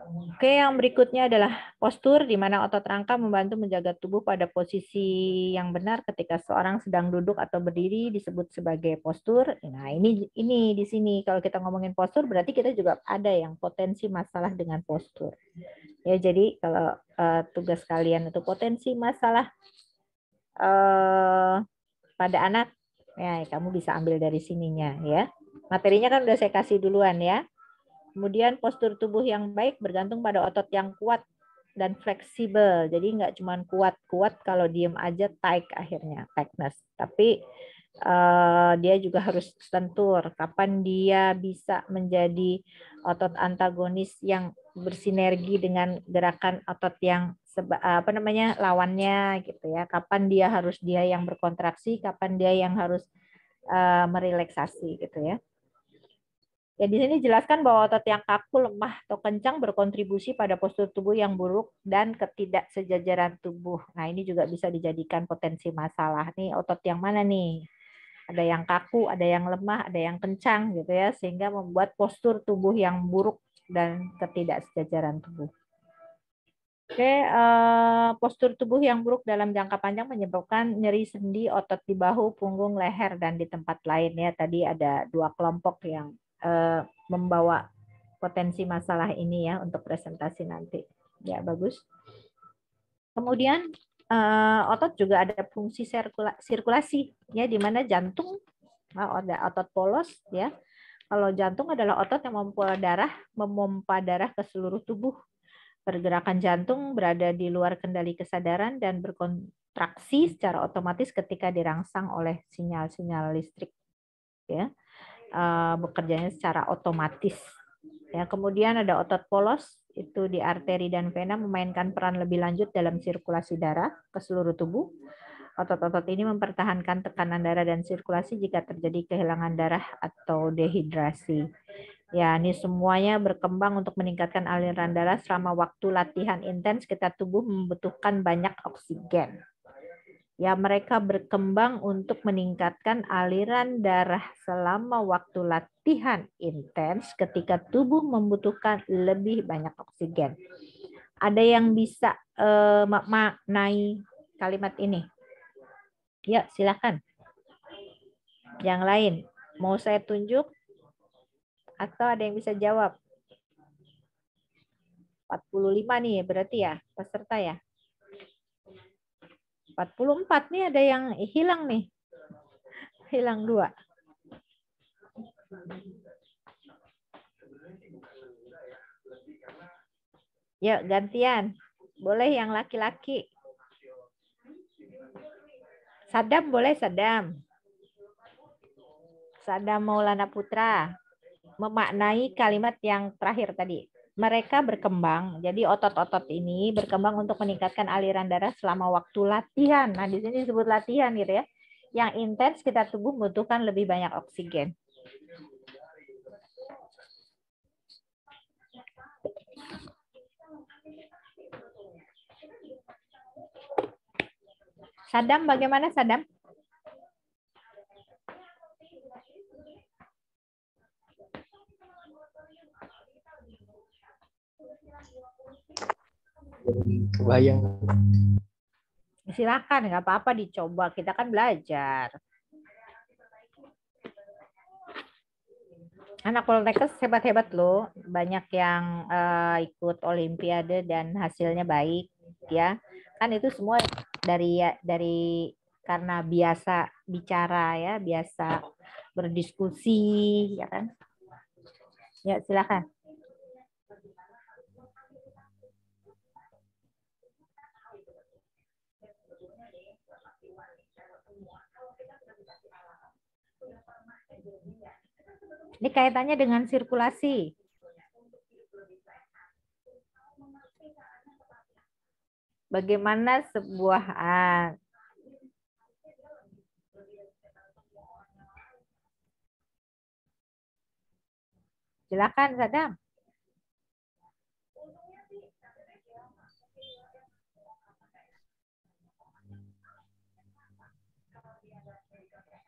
Oke, yang berikutnya adalah postur, di mana otot rangka membantu menjaga tubuh pada posisi yang benar ketika seorang sedang duduk atau berdiri, disebut sebagai postur. Nah, ini di sini kalau kita ngomongin postur berarti kita juga ada yang potensi masalah dengan postur. Ya, jadi kalau tugas kalian itu potensi masalah pada anak, ya kamu bisa ambil dari sininya ya. Materinya kan udah saya kasih duluan ya. Kemudian postur tubuh yang baik bergantung pada otot yang kuat dan fleksibel. Jadi nggak cuma kuat-kuat kalau diem aja tight akhirnya, tightness. Tapi dia juga harus lentur. Kapan dia bisa menjadi otot antagonis yang bersinergi dengan gerakan otot yang lawannya gitu ya. Kapan dia yang berkontraksi, kapan dia yang harus merelaksasi gitu ya. Ya, di sini jelaskan bahwa otot yang kaku, lemah, atau kencang berkontribusi pada postur tubuh yang buruk dan ketidaksejajaran tubuh. Nah, ini juga bisa dijadikan potensi masalah. Nih, otot yang mana nih? Ada yang kaku, ada yang lemah, ada yang kencang gitu ya, sehingga membuat postur tubuh yang buruk dan ketidaksejajaran tubuh. Oke, postur tubuh yang buruk dalam jangka panjang menyebabkan nyeri sendi, otot di bahu, punggung, leher, dan di tempat lain ya. Tadi ada 2 kelompok yang membawa potensi masalah ini ya untuk presentasi nanti. Ya, bagus. Kemudian otot juga ada fungsi sirkulasi ya, di mana jantung ada otot polos ya. Kalau jantung adalah otot yang memompa darah ke seluruh tubuh. Pergerakan jantung berada di luar kendali kesadaran dan berkontraksi secara otomatis ketika dirangsang oleh sinyal-sinyal listrik. Ya, bekerjanya secara otomatis. Ya, kemudian ada otot polos, itu di arteri dan vena memainkan peran lebih lanjut dalam sirkulasi darah ke seluruh tubuh. Otot-otot ini mempertahankan tekanan darah dan sirkulasi jika terjadi kehilangan darah atau dehidrasi. Ya, ini semuanya berkembang untuk meningkatkan aliran darah selama waktu latihan intens. Kita tubuh membutuhkan banyak oksigen. Ya, mereka berkembang untuk meningkatkan aliran darah selama waktu latihan intens ketika tubuh membutuhkan lebih banyak oksigen. Ada yang bisa maknai kalimat ini? Ya, silakan. Yang lain, mau saya tunjuk? Atau ada yang bisa jawab? 45 nih berarti ya, peserta ya. 44 nih ada yang hilang nih. Hilang 2. Yuk gantian. Boleh yang laki-laki. Sadam boleh Sadam. Sadam Maulana Putra. Memaknai kalimat yang terakhir tadi. Mereka berkembang, jadi otot-otot ini berkembang untuk meningkatkan aliran darah selama waktu latihan. Nah, di sini disebut latihan gitu ya. Yang intens kita tubuh membutuhkan lebih banyak oksigen. Sadam, bagaimana Sadam? Kebayang. Silakan, nggak apa-apa dicoba. Kita kan belajar. Anak Poltekkes hebat-hebat loh. Banyak yang ikut Olimpiade dan hasilnya baik, ya. Kan itu semua dari karena biasa bicara ya, biasa berdiskusi, ya kan? Ya, silakan. Ini kaitannya dengan sirkulasi. Bagaimana sebuah silakan Sadam.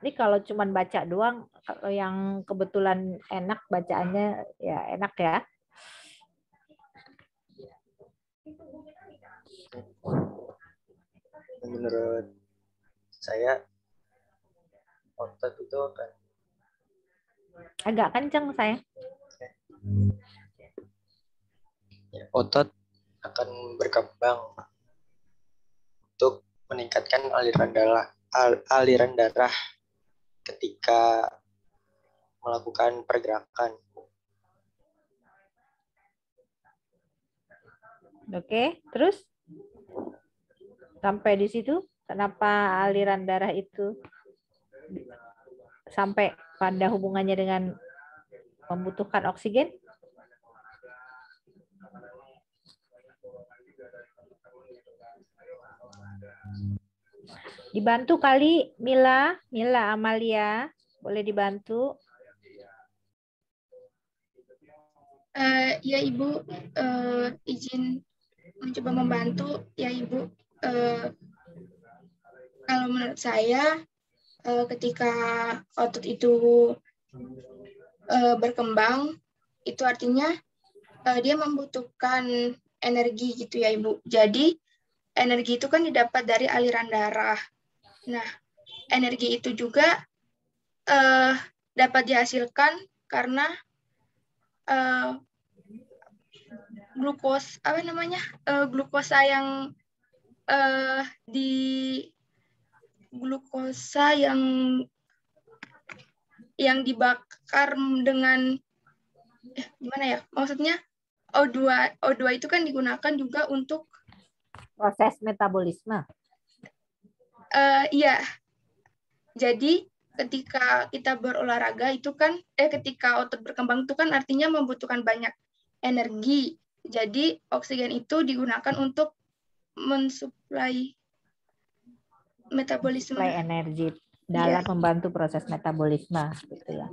Ini kalau cuma baca doang, kalau yang kebetulan enak bacaannya ya enak ya. Menurut saya otot itu akan agak kenceng saya. Otot akan berkembang untuk meningkatkan aliran darah ketika melakukan pergerakan. Oke, terus sampai di situ kenapa aliran darah itu sampai pada hubungannya dengan membutuhkan oksigen? Dibantu kali Mila Amalia, boleh dibantu? Ya Ibu, izin mencoba membantu ya Ibu. Kalau menurut saya ketika otot itu berkembang, itu artinya dia membutuhkan energi gitu ya Ibu. Jadi energi itu kan didapat dari aliran darah. Nah, energi itu juga dapat dihasilkan karena glukosa yang glukosa yang yang dibakar dengan gimana ya? Maksudnya O2 itu kan digunakan juga untuk Proses metabolisme. iya. Jadi ketika kita berolahraga itu kan ketika otot berkembang itu kan artinya membutuhkan banyak energi. Jadi oksigen itu digunakan untuk mensuplai metabolisme. Suplai energi dalam membantu proses metabolisme gitu ya.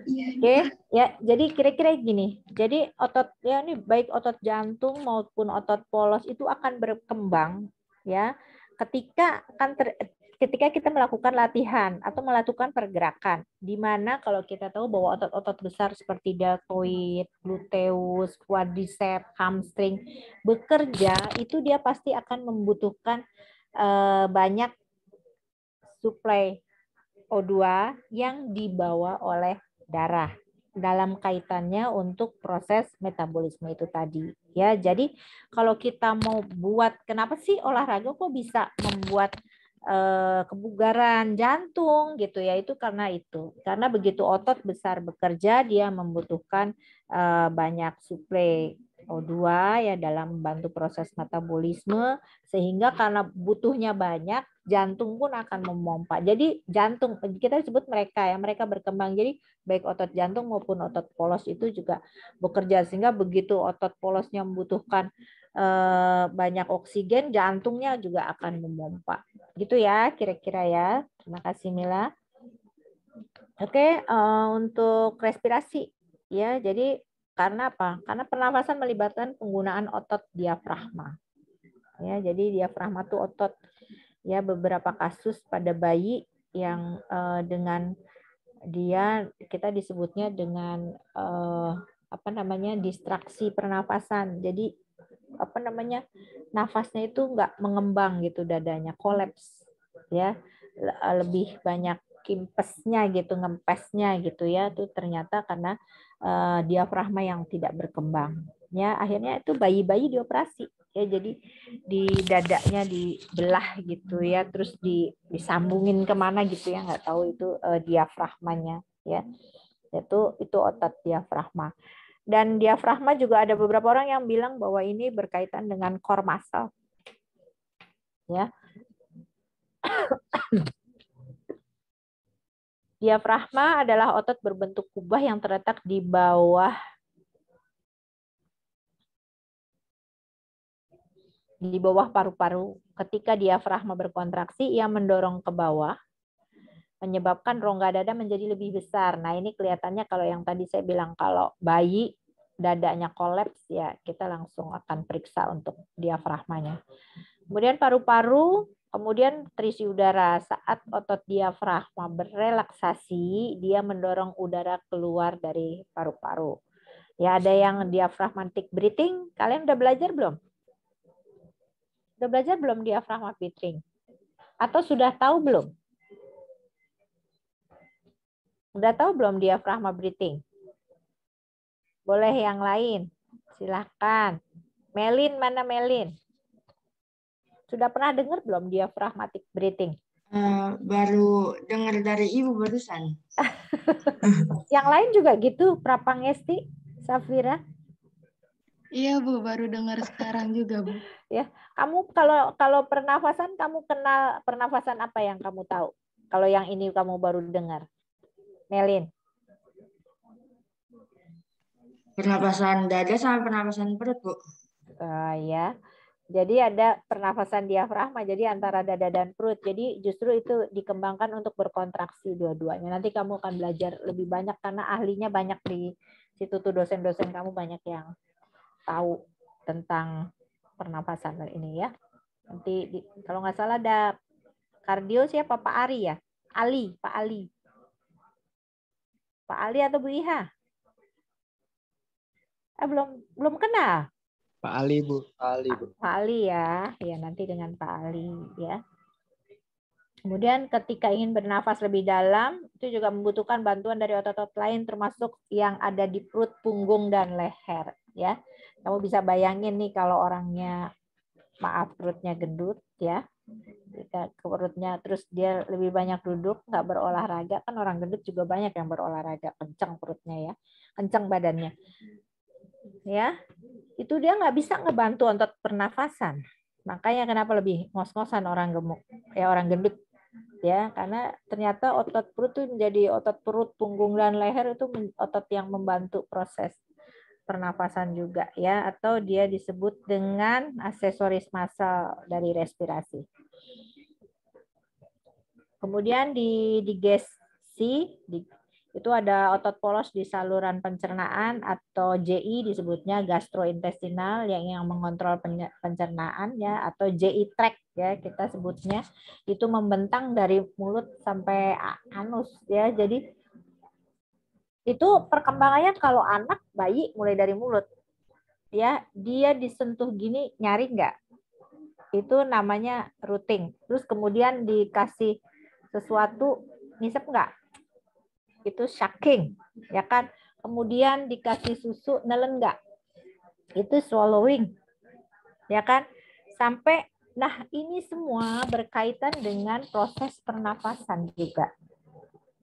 Iya. Oke, ya. Jadi kira-kira gini. Jadi otot ya ini baik otot jantung maupun otot polos itu akan berkembang ya ketika kita melakukan latihan atau melakukan pergerakan. Di mana kalau kita tahu bahwa otot-otot besar seperti deltoid, gluteus, quadriceps, hamstring bekerja, itu dia pasti akan membutuhkan banyak suplai O2 yang dibawa oleh darah dalam kaitannya untuk proses metabolisme itu tadi ya. Jadi kalau kita mau buat, kenapa sih olahraga kok bisa membuat kebugaran jantung gitu ya, itu karena begitu otot besar bekerja dia membutuhkan banyak suplai O2 ya dalam membantu proses metabolisme, sehingga karena butuhnya banyak jantung pun akan memompa. Jadi jantung kita sebut mereka berkembang. Jadi baik otot jantung maupun otot polos itu juga bekerja, sehingga begitu otot polosnya membutuhkan banyak oksigen, jantungnya juga akan memompa. Gitu ya kira-kira ya. Terima kasih Mila. Oke, untuk respirasi ya. Jadi karena apa? Karena pernafasan melibatkan penggunaan otot diafragma. Ya, jadi diafragma itu otot ya, beberapa kasus pada bayi yang dengan dia kita disebutnya dengan distraksi pernafasan. Jadi nafasnya itu nggak mengembang gitu, dadanya kolaps ya, lebih banyak kimpesnya gitu, ngempesnya gitu ya, itu ternyata karena diafragma yang tidak berkembang ya. Akhirnya itu bayi-bayi dioperasi ya, jadi di dadanya dibelah gitu ya, terus disambungin kemana gitu ya, nggak tahu itu diafragmanya ya, itu otot diafragma. Dan diafragma juga ada beberapa orang yang bilang bahwa ini berkaitan dengan core muscle ya. Diafragma adalah otot berbentuk kubah yang terletak di bawah paru-paru. Ketika diafragma berkontraksi, ia mendorong ke bawah, menyebabkan rongga dada menjadi lebih besar. Nah, ini kelihatannya kalau yang tadi saya bilang, kalau bayi dadanya kolaps ya, kita langsung akan periksa untuk diafragmanya. Kemudian paru-paru, kemudian terisi udara. Saat otot diafragma berrelaksasi, dia mendorong udara keluar dari paru-paru. Ya, ada yang diaphragmatic breathing. Kalian udah belajar belum? Udah belajar belum diaphragma breathing? Atau sudah tahu belum? Udah tahu belum diaphragma breathing? Boleh yang lain? Silahkan. Melin, mana Melin? Sudah pernah dengar belum diaphragmatic breathing? Baru dengar dari Ibu barusan. Yang lain juga gitu, Prapangesti, Safira? Iya Bu, baru dengar sekarang juga Bu. Ya, kamu kalau pernafasan, kamu kenal pernafasan apa yang kamu tahu? Kalau yang ini kamu baru dengar, Melin? Pernapasan dada sama pernapasan perut, Bu. Ya, jadi ada pernafasan diafragma, jadi antara dada dan perut. Jadi justru itu dikembangkan untuk berkontraksi dua-duanya. Nanti kamu akan belajar lebih banyak karena ahlinya banyak di situ tuh, dosen-dosen kamu banyak yang tahu tentang pernafasan ini ya. Nanti kalau nggak salah ada kardio siapa, Pak Ari ya? Pak Ali atau Bu Iha? Belum kenal. Pak Ali, Bu. Pak Ali ya. Ya, nanti dengan Pak Ali ya. Kemudian ketika ingin bernafas lebih dalam, itu juga membutuhkan bantuan dari otot-otot lain termasuk yang ada di perut, punggung dan leher ya. Kamu bisa bayangin nih kalau orangnya perutnya gendut ya, Ke perutnya, terus dia lebih banyak duduk, nggak berolahraga. Kan orang gendut juga banyak yang berolahraga, kencang perutnya ya, kencang badannya. Ya, itu dia nggak bisa ngebantu otot pernafasan. Makanya kenapa lebih ngos-ngosan orang gemuk, ya orang gendut. Ya, karena ternyata otot perut itu menjadi otot perut, punggung dan leher itu otot yang membantu proses pernafasan juga ya, atau dia disebut dengan aksesoris massal dari respirasi. Kemudian di digesti itu ada otot polos di saluran pencernaan atau JI disebutnya gastrointestinal yang mengontrol pencernaan ya, atau JI tract ya kita sebutnya, itu membentang dari mulut sampai anus ya. Jadi itu perkembangannya kalau anak bayi mulai dari mulut ya, dia disentuh gini nyari nggak, itu namanya routing. Terus kemudian dikasih sesuatu ngisep nggak, itu sucking ya kan. Kemudian dikasih susu nelen nggak, itu swallowing ya kan. Sampai nah ini semua berkaitan dengan proses pernafasan juga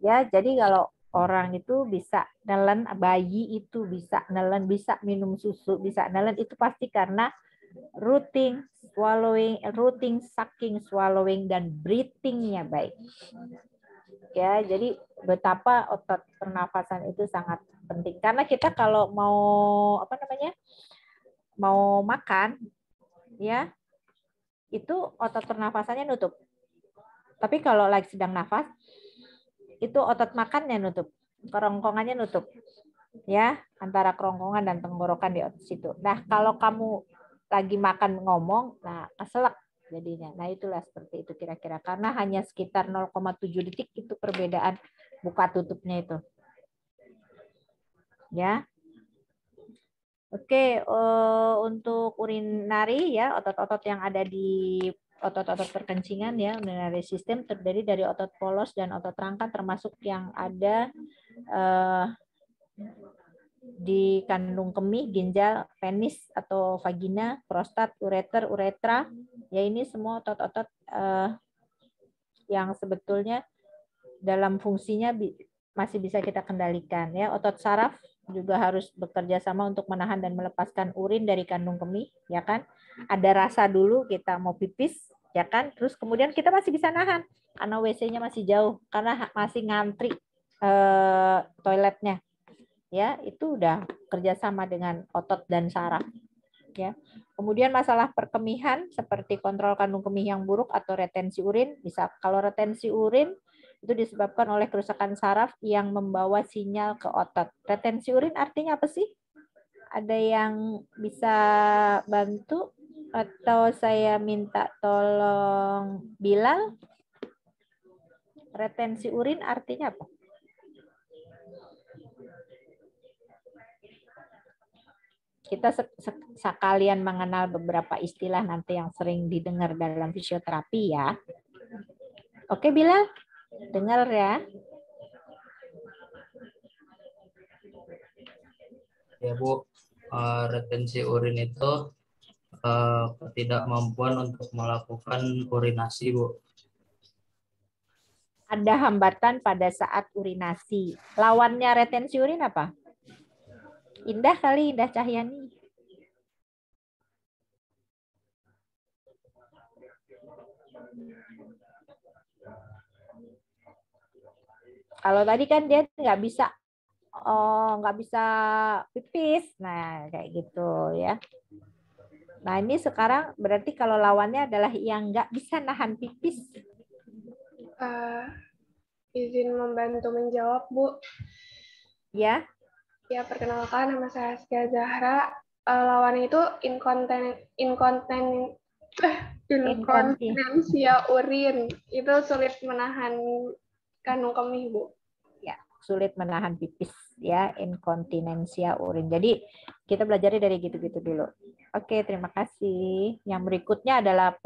ya. Jadi kalau orang itu bisa nelen, bayi itu bisa nelen, bisa minum susu, bisa nelen, itu pasti karena routing, swallowing, routing, sucking, swallowing, dan breathing-nya baik. Ya, jadi betapa otot pernafasan itu sangat penting. Karena kita kalau mau mau makan, ya itu otot pernafasannya nutup. Tapi kalau lagi sedang nafas, itu otot makannya nutup, kerongkongannya nutup, ya, antara kerongkongan dan tenggorokan di otot situ. Nah, kalau kamu lagi makan ngomong, nah keselak jadinya. Nah, itulah seperti itu kira-kira. Karena hanya sekitar 0,7 detik itu perbedaan buka tutupnya itu. Ya. Oke, untuk urinari ya, otot-otot yang ada di otot-otot perkencingan ya, urinary system terdiri dari otot polos dan otot rangka, termasuk yang ada di kandung kemih, ginjal, penis atau vagina, prostat, ureter, uretra. Ya, ini semua otot-otot yang sebetulnya dalam fungsinya masih bisa kita kendalikan ya. Otot saraf juga harus bekerja sama untuk menahan dan melepaskan urin dari kandung kemih, ya kan? Ada rasa dulu kita mau pipis, ya kan? Terus kemudian kita masih bisa nahan karena WC-nya masih jauh, karena masih ngantri toiletnya. Ya, itu udah kerjasama dengan otot dan saraf. Ya. Kemudian masalah perkemihan seperti kontrol kandung kemih yang buruk atau retensi urin, bisa kalau retensi urin itu disebabkan oleh kerusakan saraf yang membawa sinyal ke otot. Retensi urin artinya apa sih? Ada yang bisa bantu atau saya minta tolong Bilal? Retensi urin artinya apa? Kita sekalian mengenal beberapa istilah nanti yang sering didengar dalam fisioterapi ya. Oke Bilal, dengar ya. Ya Bu, retensi urin itu ketidakmampuan untuk melakukan urinasi Bu. Ada hambatan pada saat urinasi. Lawannya retensi urin apa? Indah kali, Indah Cahyani. Kalau tadi kan dia nggak bisa pipis, nah kayak gitu ya. Nah ini sekarang berarti kalau lawannya adalah yang nggak bisa nahan pipis. Izin membantu menjawab Bu. Ya. Ya, perkenalkan, nama saya Askia Zahra. Lawannya itu inkontinensia urin. Itu sulit menahan kandung kemih, Bu. Ya, sulit menahan pipis ya, inkontinensia urin. Jadi kita belajar dari gitu-gitu dulu. Oke, terima kasih. Yang berikutnya adalah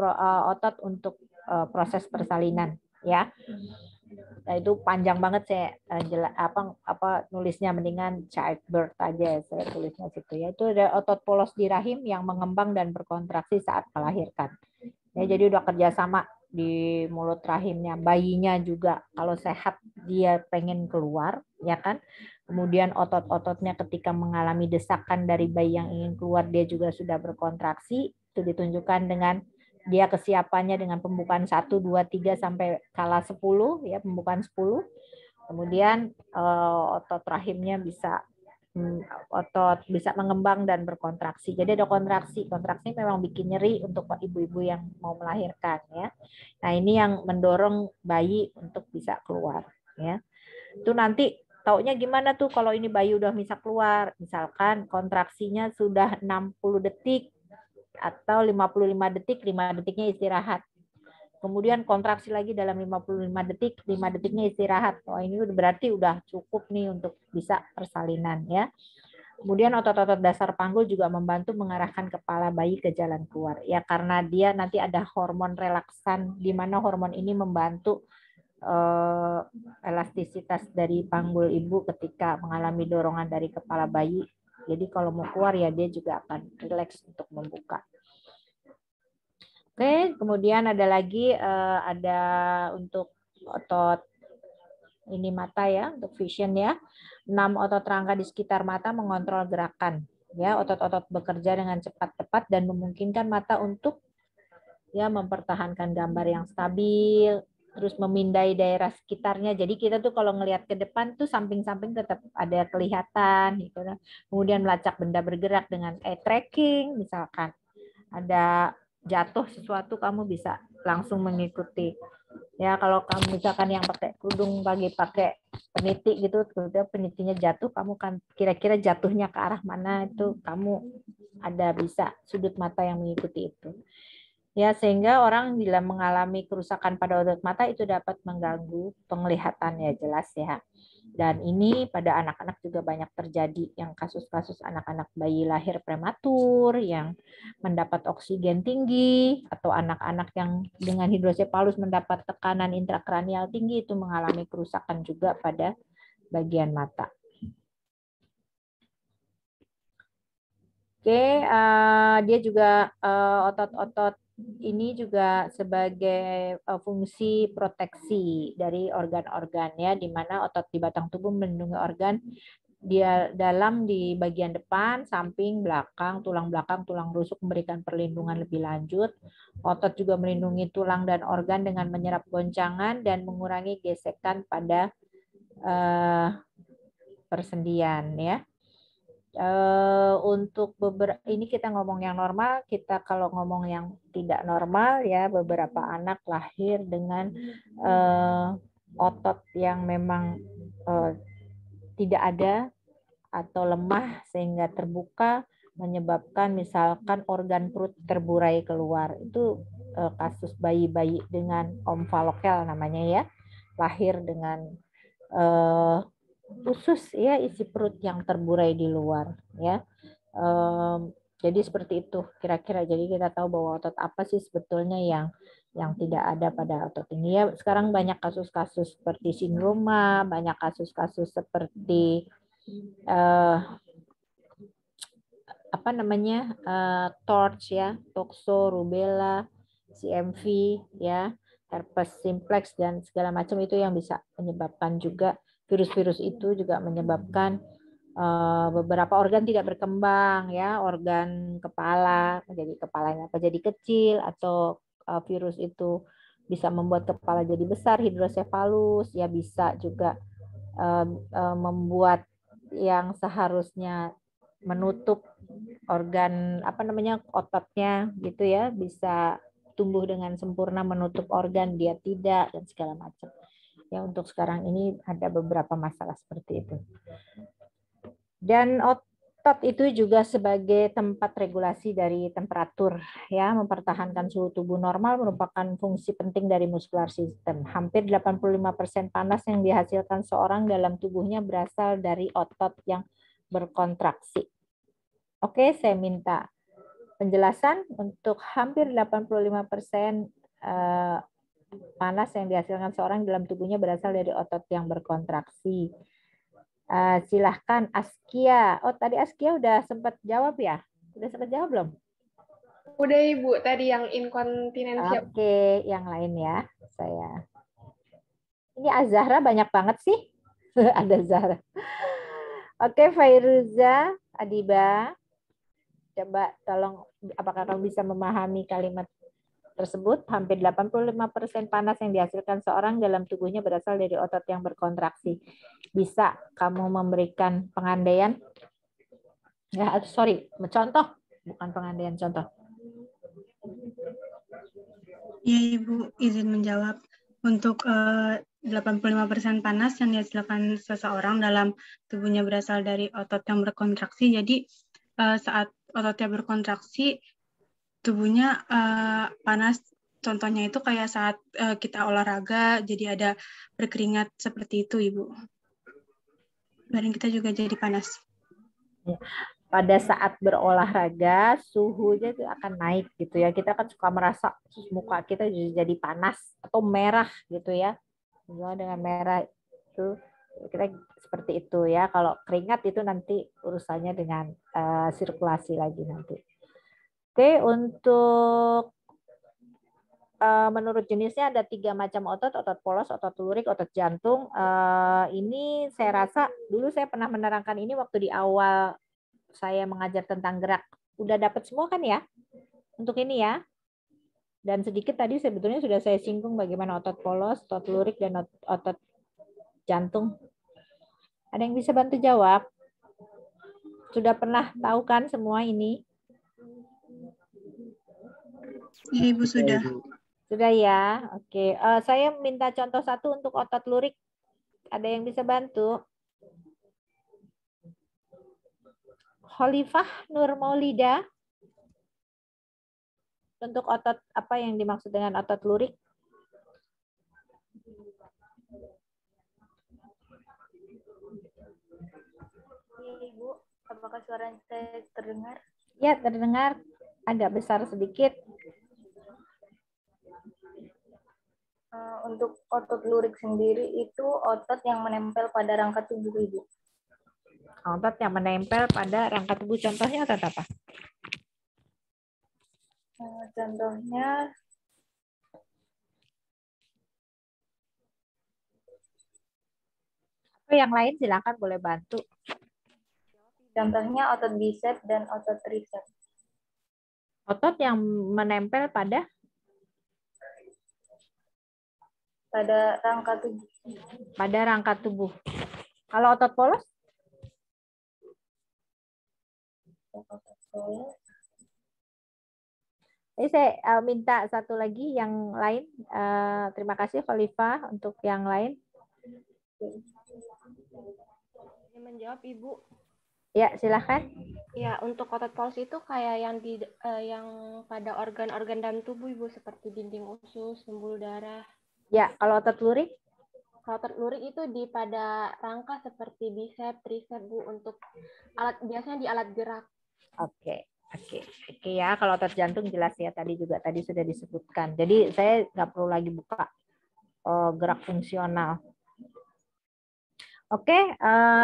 otot untuk proses persalinan ya. Nah, itu panjang banget saya nulisnya, mendingan childbirth aja saya tulisnya situ ya. Itu ada otot polos di rahim yang mengembang dan berkontraksi saat melahirkan. Ya, jadi udah kerjasama di mulut rahimnya. Bayinya juga kalau sehat dia pengen keluar, ya kan? Kemudian otot-ototnya ketika mengalami desakan dari bayi yang ingin keluar dia juga sudah berkontraksi. Itu ditunjukkan dengan dia kesiapannya dengan pembukaan 1, 2, 3 sampai skala 10, ya, pembukaan 10. Kemudian otot rahimnya bisa otot bisa mengembang dan berkontraksi. Jadi ada kontraksi. Kontraksi memang bikin nyeri untuk ibu-ibu yang mau melahirkan, ya. Nah, ini yang mendorong bayi untuk bisa keluar, ya. Itu nanti taunya gimana tuh kalau ini bayi udah bisa keluar? Misalkan kontraksinya sudah 60 detik atau 55 detik, 5 detiknya istirahat. Kemudian kontraksi lagi dalam 55 detik, 5 detiknya istirahat. Oh, ini berarti udah cukup nih untuk bisa persalinan, ya. Kemudian otot-otot dasar panggul juga membantu mengarahkan kepala bayi ke jalan keluar. Ya, karena dia nanti ada hormon relaksan di mana hormon ini membantu elastisitas dari panggul ibu ketika mengalami dorongan dari kepala bayi. Jadi kalau mau keluar ya dia juga akan rileks untuk membuka. Oke, kemudian ada lagi ada untuk otot ini mata, ya, untuk vision, ya. 6 otot rangka di sekitar mata mengontrol gerakan, ya. Otot-otot bekerja dengan cepat tepat dan memungkinkan mata untuk ya mempertahankan gambar yang stabil, terus memindai daerah sekitarnya. Jadi kita tuh kalau ngelihat ke depan tuh samping-samping tetap ada kelihatan gitu. Kemudian melacak benda bergerak dengan eye tracking, misalkan ada jatuh sesuatu kamu bisa langsung mengikuti. Ya, kalau kamu misalkan yang pakai kerudung pakai peniti gitu, kemudian penitinya jatuh, kamu kan kira-kira jatuhnya ke arah mana, itu kamu ada bisa sudut mata yang mengikuti itu. Ya, sehingga orang bila mengalami kerusakan pada otot mata itu dapat mengganggu penglihatannya, jelas, ya. Dan ini pada anak-anak juga banyak terjadi, yang kasus-kasus anak-anak bayi lahir prematur yang mendapat oksigen tinggi, atau anak-anak yang dengan hidrosefalus mendapat tekanan intrakranial tinggi itu mengalami kerusakan juga pada bagian mata. Oke, dia juga otot-otot ini juga sebagai fungsi proteksi dari organ-organ, ya, di mana otot di batang tubuh melindungi organ dia dalam di bagian depan, samping, belakang, tulang rusuk memberikan perlindungan lebih lanjut. Otot juga melindungi tulang dan organ dengan menyerap goncangan dan mengurangi gesekan pada persendian, ya. Untuk beberapa ini kita ngomong yang normal, kita kalau ngomong yang tidak normal, ya, beberapa anak lahir dengan otot yang memang tidak ada atau lemah sehingga terbuka menyebabkan misalkan organ perut terburai keluar. Itu kasus bayi-bayi dengan omfalokel namanya, ya, lahir dengan usus, ya, isi perut yang terburai di luar, ya. Jadi seperti itu kira-kira. Jadi kita tahu bahwa otot apa sih sebetulnya yang tidak ada pada otot ini, ya. Sekarang banyak kasus-kasus seperti sindroma, banyak kasus-kasus seperti apa namanya TORCH, ya, toxo, rubella, CMV, ya, herpes simplex dan segala macam itu yang bisa menyebabkan juga virus-virus itu juga menyebabkan beberapa organ tidak berkembang, ya, organ kepala jadi kepalanya jadi kecil, atau virus itu bisa membuat kepala jadi besar, hidrosefalus, ya, bisa juga membuat yang seharusnya menutup organ apa namanya ototnya gitu, ya, bisa tumbuh dengan sempurna menutup organ, dia tidak, dan segala macam. Ya, untuk sekarang ini ada beberapa masalah seperti itu. Dan otot itu juga sebagai tempat regulasi dari temperatur, ya, mempertahankan suhu tubuh normal merupakan fungsi penting dari muscular system. Hampir 85% panas yang dihasilkan seorang dalam tubuhnya berasal dari otot yang berkontraksi. Oke, saya minta penjelasan untuk hampir 85% panas yang dihasilkan seorang dalam tubuhnya berasal dari otot yang berkontraksi. Silahkan Askia. Oh, tadi Askia udah sempat jawab, ya? Udah sempat jawab belum? Udah Ibu, tadi yang inkontinensia. Oke, yang lain ya. Saya. Ini Azahra banyak banget sih. Ada Zahra. Oke, Fairuza, Adiba. Coba tolong, apakah kamu bisa memahami kalimat tersebut? Hampir 85% panas yang dihasilkan seorang dalam tubuhnya berasal dari otot yang berkontraksi. Bisa kamu memberikan pengandaian? Ya, sorry, contoh. Bukan pengandaian, contoh. Ya, Ibu, izin menjawab. Untuk 85% panas yang dihasilkan seseorang dalam tubuhnya berasal dari otot yang berkontraksi. Jadi saat ototnya berkontraksi, tubuhnya panas. Contohnya itu kayak saat kita olahraga, jadi ada berkeringat seperti itu, Ibu. Badan kita juga jadi panas. Pada saat berolahraga suhunya itu akan naik gitu ya. Kita kan suka merasa muka kita jadi panas atau merah gitu ya. Dengan merah itu kita seperti itu ya. Kalau keringat itu nanti urusannya dengan sirkulasi lagi nanti. Oke, untuk menurut jenisnya ada 3 macam otot polos, otot lurik, otot jantung. Ini saya rasa dulu saya pernah menerangkan ini waktu di awal saya mengajar tentang gerak. Udah dapat semua kan ya? Untuk ini ya. Dan sedikit tadi sebetulnya sudah saya singgung bagaimana otot polos, otot lurik, dan otot jantung. Ada yang bisa bantu jawab? Sudah pernah tahu kan semua ini? Iya, Ibu, sudah. Sudah ya? Oke. Saya minta contoh satu untuk otot lurik. Ada yang bisa bantu? Khalifah Nur Maulida. Untuk otot apa yang dimaksud dengan otot lurik? Ibu, apakah suara saya terdengar? Ya, terdengar. Agak besar sedikit. Untuk otot lurik sendiri itu otot yang menempel pada rangka tubuh Ibu. Otot yang menempel pada rangka tubuh. Contohnya otot apa? Contohnya yang lain silakan boleh bantu. Contohnya otot bicep dan otot tricep. Otot yang menempel pada rangka tubuh. Pada rangka tubuh. Kalau otot polos? Ini saya minta satu lagi yang lain. Terima kasih Khalifah untuk yang lain. Menjawab Ibu. Ya, silahkan. Ya, untuk otot polos itu kayak yang pada organ-organ dalam tubuh Ibu, seperti dinding usus, pembuluh darah. Ya, kalau otot lurik? Kalau otot lurik itu pada rangka seperti bicep, tricep Bu, untuk biasanya di alat gerak. Oke ya. Kalau otot jantung jelas ya, tadi sudah disebutkan. Jadi saya nggak perlu lagi buka gerak fungsional. Oke,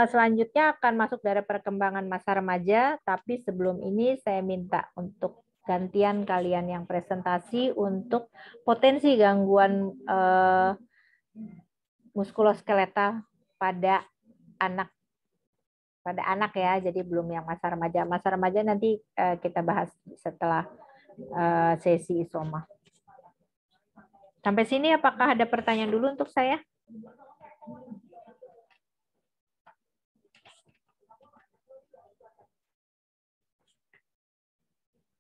selanjutnya akan masuk dari perkembangan masa remaja, tapi sebelum ini saya minta untuk gantian kalian yang presentasi untuk potensi gangguan muskuloskeletal pada anak ya, jadi belum yang masa remaja. Masa remaja nanti kita bahas setelah sesi isoma. Sampai sini apakah ada pertanyaan dulu untuk saya?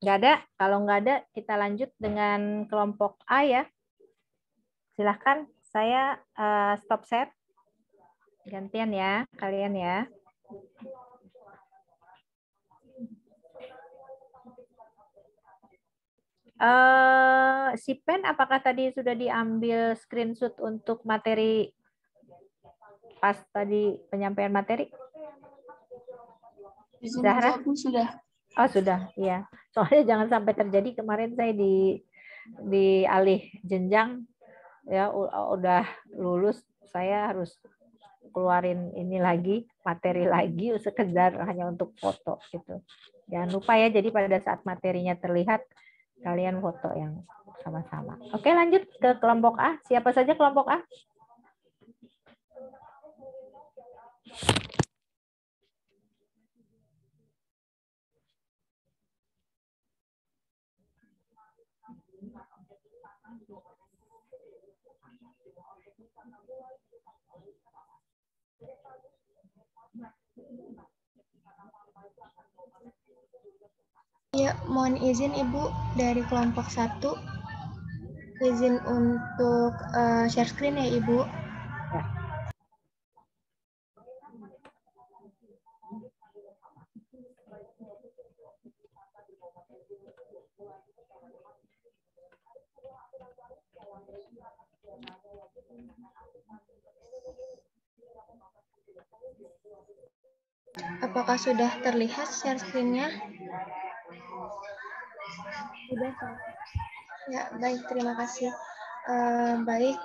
Nggak ada? Kalau nggak ada, kita lanjut dengan kelompok A ya. Silahkan, saya stop share. Gantian ya, kalian ya. Si pen apakah tadi sudah diambil screenshot untuk materi pas tadi penyampaian materi? Zahra? Sudah. Oh sudah, iya. Soalnya jangan sampai terjadi kemarin saya di alih jenjang ya udah lulus, saya harus keluarin ini lagi, materi lagi sekedar hanya untuk foto gitu. Jangan lupa ya, jadi pada saat materinya terlihat Kalian foto yang sama-sama. Oke, lanjut ke kelompok A. Siapa saja kelompok A? Ya, mohon izin Ibu dari kelompok 1. Izin untuk share screen ya Ibu. Ya. Apakah sudah terlihat share screen-nya? Sudah. Ya, baik, terima kasih. Baik,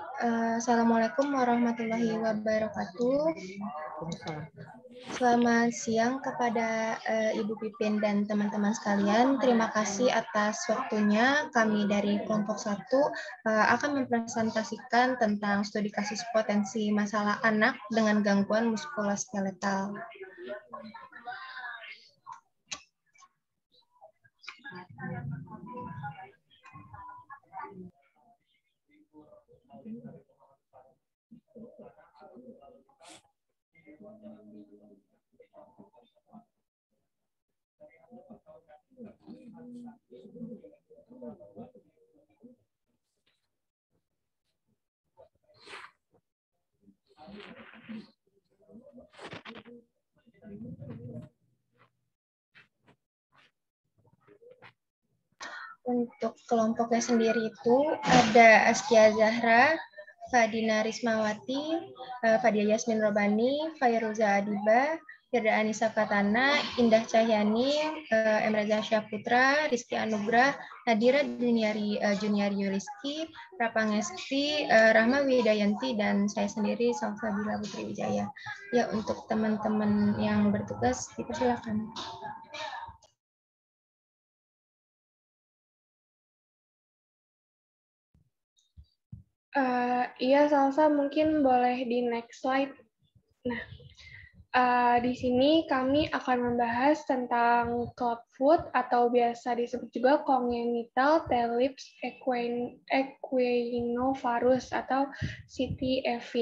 Assalamualaikum warahmatullahi wabarakatuh. Selamat siang kepada Ibu Pipin dan teman-teman sekalian. Terima kasih atas waktunya. Kami dari kelompok 1 akan mempresentasikan tentang studi kasus potensi masalah anak dengan gangguan muskuloskeletal. Untuk kelompoknya sendiri itu ada Askia Zahra, Fadina Rismawati, Fadia Yasmin Robani, Fairuza Adiba, Firda Anissa Fatana, Indah Cahyani, Emreza Syaputra, Rizky Anugrah, Nadira Juniari Yuliski, Rapangesti, Rahma Widayanti, dan saya sendiri Salsabila Putri Wijaya. Ya, untuk teman-teman yang bertugas dipersilakan. Iya, Salsa, mungkin boleh di next slide. Nah, di sini kami akan membahas tentang clubfoot atau biasa disebut juga congenital Talipes equinovarus atau CTEV.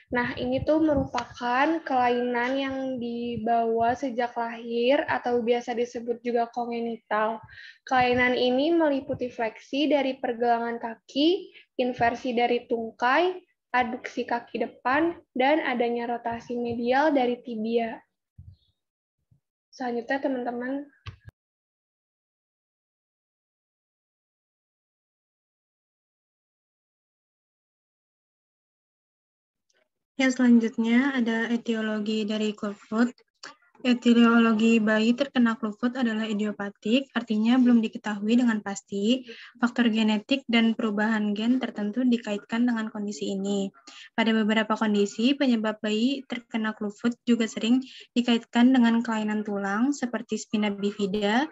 Nah, ini tuh merupakan kelainan yang dibawa sejak lahir atau biasa disebut juga kongenital. Kelainan ini meliputi fleksi dari pergelangan kaki, inversi dari tungkai, aduksi kaki depan, dan adanya rotasi medial dari tibia. Selanjutnya, teman-teman. Ya, selanjutnya ada etiologi dari clubfoot. Etiologi bayi terkena clubfoot adalah idiopatik, artinya belum diketahui dengan pasti. Faktor genetik dan perubahan gen tertentu dikaitkan dengan kondisi ini. Pada beberapa kondisi, penyebab bayi terkena clubfoot juga sering dikaitkan dengan kelainan tulang seperti spina bifida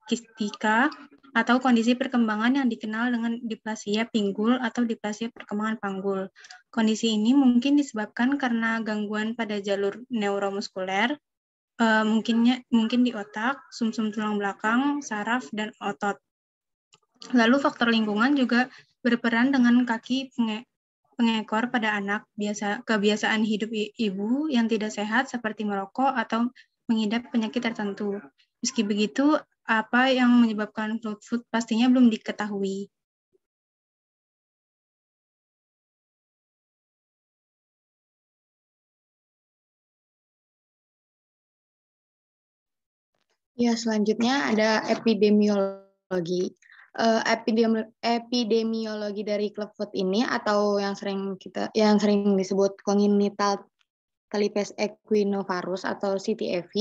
kistika, atau kondisi perkembangan yang dikenal dengan diplasia pinggul atau diplasia perkembangan panggul. Kondisi ini mungkin disebabkan karena gangguan pada jalur neuromuskuler, mungkin di otak, sumsum tulang belakang, saraf, dan otot. Lalu faktor lingkungan juga berperan dengan kaki pengekor pada anak, kebiasaan hidup ibu yang tidak sehat seperti merokok atau mengidap penyakit tertentu. Meski begitu, apa yang menyebabkan clubfoot pastinya belum diketahui. Ya, selanjutnya ada epidemiologi. Epidemiologi dari clubfoot ini atau yang sering disebut congenital Talipes equinovarus atau CTEV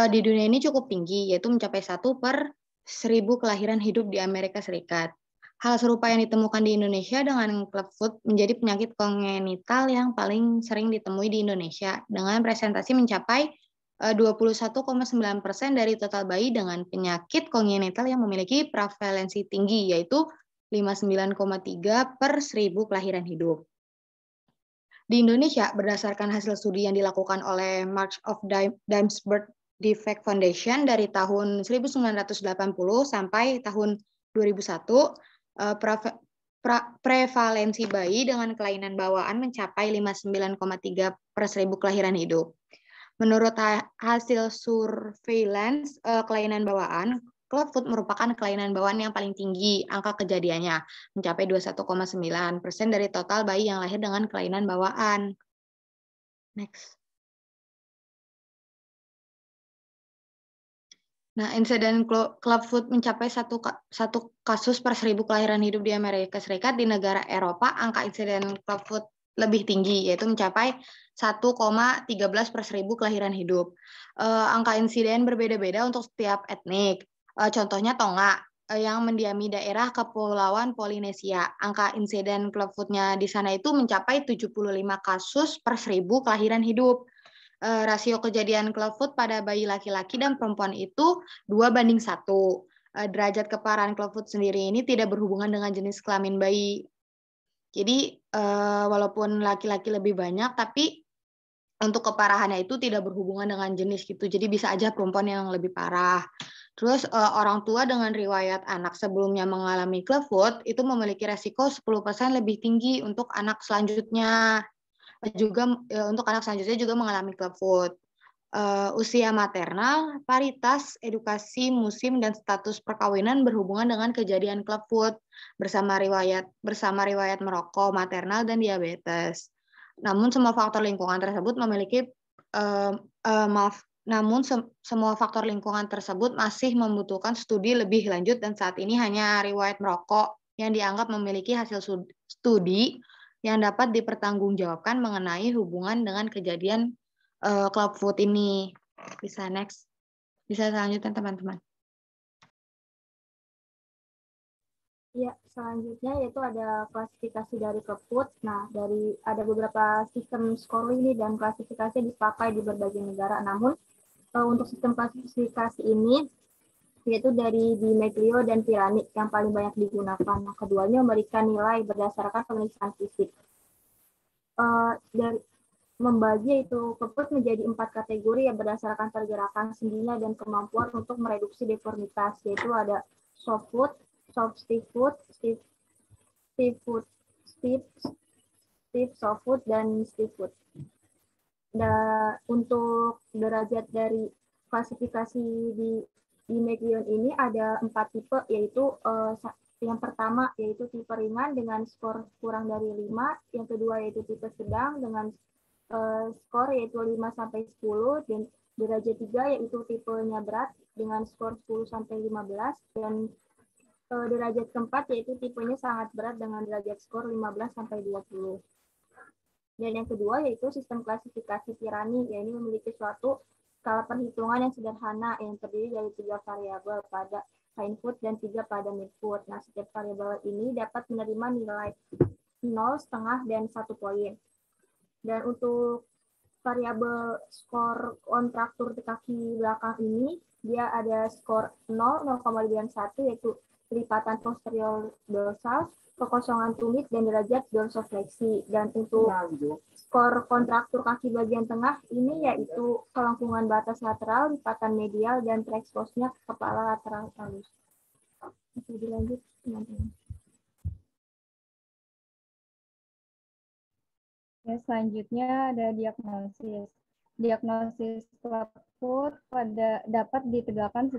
di dunia ini cukup tinggi, yaitu mencapai 1/1000 kelahiran hidup di Amerika Serikat. Hal serupa yang ditemukan di Indonesia dengan clubfoot menjadi penyakit kongenital yang paling sering ditemui di Indonesia dengan presentasi mencapai 21,9% dari total bayi dengan penyakit kongenital yang memiliki prevalensi tinggi, yaitu 59,3 per 1000 kelahiran hidup. Di Indonesia, berdasarkan hasil studi yang dilakukan oleh March of Dimes Birth Defect Foundation dari tahun 1980 sampai tahun 2001, prevalensi bayi dengan kelainan bawaan mencapai 59,3 per 1000 kelahiran hidup. Menurut hasil surveillance kelainan bawaan, clubfoot merupakan kelainan bawaan yang paling tinggi angka kejadiannya, mencapai 21,9% dari total bayi yang lahir dengan kelainan bawaan. Next. Nah, insiden clubfoot mencapai satu kasus per 1000 kelahiran hidup di Amerika Serikat. Di negara Eropa, angka insiden clubfoot lebih tinggi, yaitu mencapai 1,13 per 1000 kelahiran hidup. Angka insiden berbeda-beda untuk setiap etnik. Contohnya Tonga, yang mendiami daerah Kepulauan Polinesia. Angka insiden clubfoot-nya di sana itu mencapai 75 kasus per 1000 kelahiran hidup. Rasio kejadian clubfoot pada bayi laki-laki dan perempuan itu 2:1. Derajat keparahan clubfoot sendiri ini tidak berhubungan dengan jenis kelamin bayi. Jadi walaupun laki-laki lebih banyak, tapi untuk keparahannya itu tidak berhubungan dengan jenis gitu. Jadi bisa aja perempuan yang lebih parah. Terus orang tua dengan riwayat anak sebelumnya mengalami clubfoot itu memiliki resiko 10% lebih tinggi untuk anak selanjutnya. Juga untuk anak selanjutnya juga mengalami clubfoot. Usia maternal, paritas, edukasi musim, dan status perkawinan berhubungan dengan kejadian clubfoot bersama riwayat merokok, maternal, dan diabetes. Namun semua faktor lingkungan tersebut semua faktor lingkungan tersebut masih membutuhkan studi lebih lanjut, dan saat ini hanya riwayat merokok yang dianggap memiliki hasil studi yang dapat dipertanggungjawabkan mengenai hubungan dengan kejadian clubfoot ini. Bisa next. Bisa selanjutnya teman-teman. Ya, selanjutnya yaitu ada klasifikasi dari clubfoot. Nah, ada beberapa sistem scoring ini dan klasifikasi dipakai di berbagai negara. Namun untuk sistem klasifikasi ini yaitu dari Di Meglio dan Pirani yang paling banyak digunakan. Nah, keduanya memberikan nilai berdasarkan pemeriksaan fisik. Membagi itu clubfoot menjadi 4 kategori yang berdasarkan pergerakan sendinya dan kemampuan untuk mereduksi deformitas, yaitu ada soft foot, soft stiff foot, stiff soft foot, dan stiff foot. Dan untuk derajat dari klasifikasi di Meglion ini ada 4 tipe, yaitu yang pertama yaitu tipe ringan dengan skor kurang dari 5, yang kedua yaitu tipe sedang dengan skor yaitu 5-10, dan derajat 3 yaitu tipenya berat dengan skor 10-15, dan derajat keempat yaitu tipenya sangat berat dengan derajat skor 15-20. Dan yang kedua yaitu sistem klasifikasi Pirani, yaitu memiliki suatu skala perhitungan yang sederhana yang terdiri dari 3 variabel pada hindfoot dan 3 pada midfoot. Nah, setiap variabel ini dapat menerima nilai 0, setengah, dan 1 poin. Dan untuk variabel skor kontraktur kaki belakang ini, dia ada skor 0, 0,91, yaitu kelipatan posterior dorsal, kekosongan tumit, dan derajat dorsofleksi. Dan untuk skor kontraktur kaki bagian tengah ini yaitu kelengkungan batas lateral, lipatan medial, dan tereksposnya kepala lateral halus. Oke, dilanjut teman-teman. Ya, selanjutnya ada diagnosis. Diagnosis clubfoot dapat ditegakkan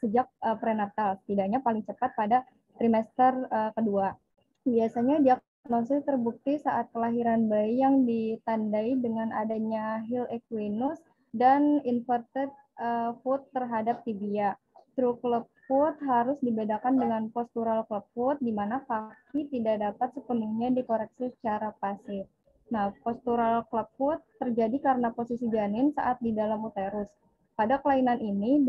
sejak prenatal, setidaknya paling cepat pada trimester kedua. Biasanya diagnosis terbukti saat kelahiran bayi yang ditandai dengan adanya heel equinus dan inverted foot terhadap tibia. True clubfoot harus dibedakan dengan postural clubfoot, di mana kaki tidak dapat sepenuhnya dikoreksi secara pasif. Nah, postural clubfoot terjadi karena posisi janin saat di dalam uterus. Pada kelainan ini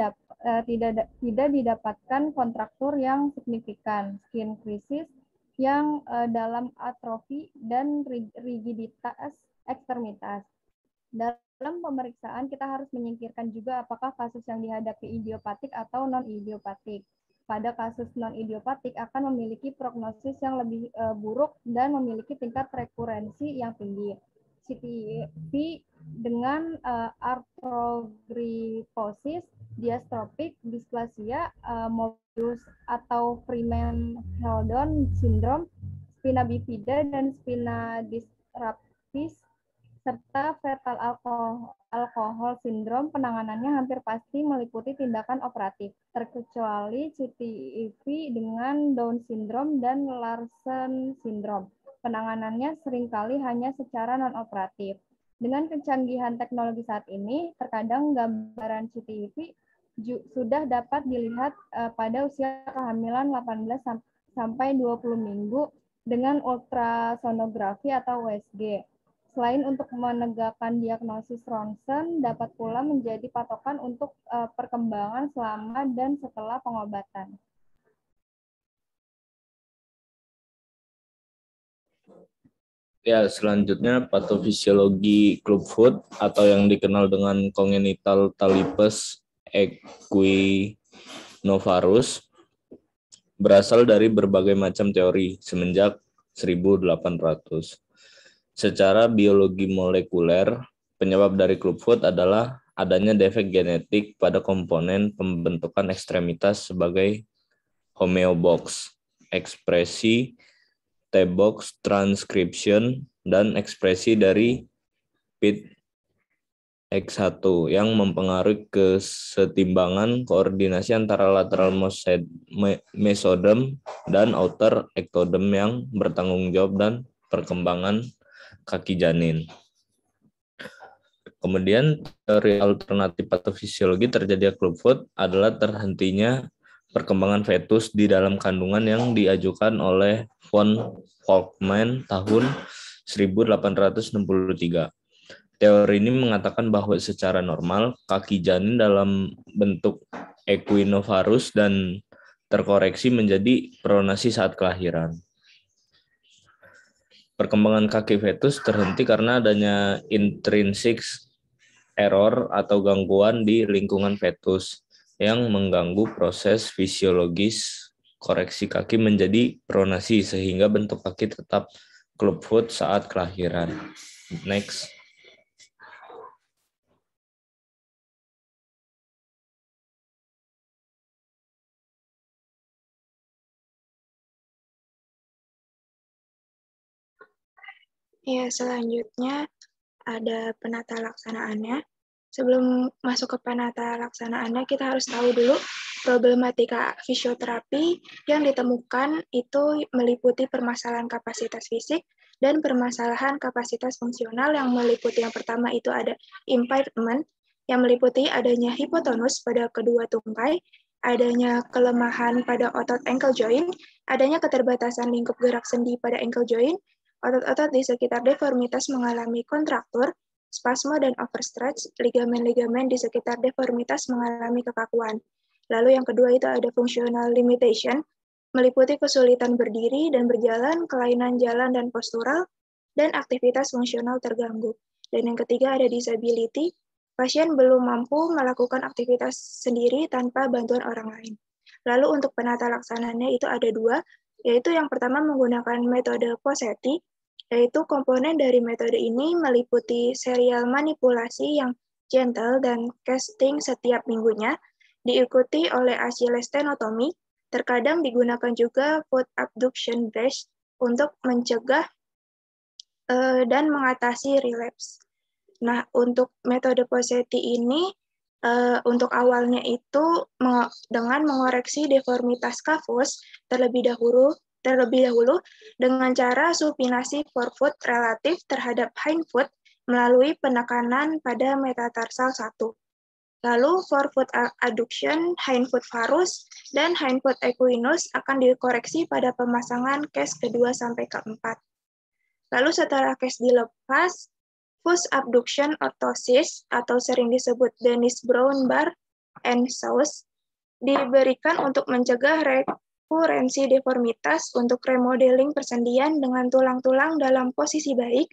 tidak didapatkan kontraktur yang signifikan, skin crisis yang dalam atrofi dan rigiditas ekstremitas. Dalam pemeriksaan kita harus menyingkirkan juga apakah kasus yang dihadapi idiopatik atau non-idiopatik. Pada kasus non-idiopatik akan memiliki prognosis yang lebih buruk dan memiliki tingkat rekurensi yang tinggi. CTEV dengan arthrogryposis, diastropik, dysplasia, Mobius atau Freeman-Sheldon syndrome, spina bifida dan spina disruptis, serta fetal alkohol sindrom, penanganannya hampir pasti meliputi tindakan operatif, terkecuali CTEV dengan Down syndrome dan Larsen syndrome. Penanganannya seringkali hanya secara non-operatif. Dengan kecanggihan teknologi saat ini, terkadang gambaran CTEV sudah dapat dilihat pada usia kehamilan 18 sampai 20 minggu dengan ultrasonografi atau USG. Selain untuk menegakkan diagnosis ronsen, dapat pula menjadi patokan untuk perkembangan selama dan setelah pengobatan. Ya, selanjutnya patofisiologi clubfoot atau yang dikenal dengan congenital talipes equinovarus berasal dari berbagai macam teori semenjak 1800. Secara biologi molekuler, penyebab dari clubfoot adalah adanya defek genetik pada komponen pembentukan ekstremitas sebagai homeobox, ekspresi T-box transcription, dan ekspresi dari PIT-X1 yang mempengaruhi kesetimbangan koordinasi antara lateral mesodem dan outer ectoderm yang bertanggung jawab dan perkembangan kaki janin. Kemudian teori alternatif patofisiologi terjadinya clubfoot adalah terhentinya perkembangan fetus di dalam kandungan yang diajukan oleh von Volkmann tahun 1863. Teori ini mengatakan bahwa secara normal kaki janin dalam bentuk equinovarus dan terkoreksi menjadi pronasi saat kelahiran. Perkembangan kaki fetus terhenti karena adanya intrinsic error atau gangguan di lingkungan fetus yang mengganggu proses fisiologis koreksi kaki menjadi pronasi sehingga bentuk kaki tetap clubfoot saat kelahiran. Next. Ya, selanjutnya ada penata laksanaannya. Sebelum masuk ke penata laksanaannya, kita harus tahu dulu problematika fisioterapi yang ditemukan itu meliputi permasalahan kapasitas fisik dan permasalahan kapasitas fungsional yang meliputi yang pertama itu ada impairment, yang meliputi adanya hipotonus pada kedua tungkai, adanya kelemahan pada otot ankle joint, adanya keterbatasan lingkup gerak sendi pada ankle joint, otot-otot di sekitar deformitas mengalami kontraktur, spasme dan overstretch, ligamen-ligamen di sekitar deformitas mengalami kekakuan. Lalu yang kedua itu ada functional limitation, meliputi kesulitan berdiri dan berjalan, kelainan jalan dan postural, dan aktivitas fungsional terganggu. Dan yang ketiga ada disability, pasien belum mampu melakukan aktivitas sendiri tanpa bantuan orang lain. Lalu untuk penata laksananya itu ada dua, yaitu yang pertama menggunakan metode Pocsetti, yaitu komponen dari metode ini meliputi serial manipulasi yang gentle dan casting setiap minggunya, diikuti oleh Achilles tenotomy, terkadang digunakan juga foot abduction brace untuk mencegah dan mengatasi relapse. Nah, untuk metode Pocsetti ini, untuk awalnya itu dengan mengoreksi deformitas kafus terlebih dahulu dengan cara supinasi forefoot relatif terhadap hindfoot melalui penekanan pada metatarsal 1. Lalu forefoot adduction, hindfoot varus, dan hindfoot equinus akan dikoreksi pada pemasangan case kedua sampai keempat. Lalu setelah case dilepas, foot abduction orthosis atau sering disebut Dennis Brown bar and saws diberikan untuk mencegah rekurensi deformitas untuk remodeling persendian dengan tulang-tulang dalam posisi baik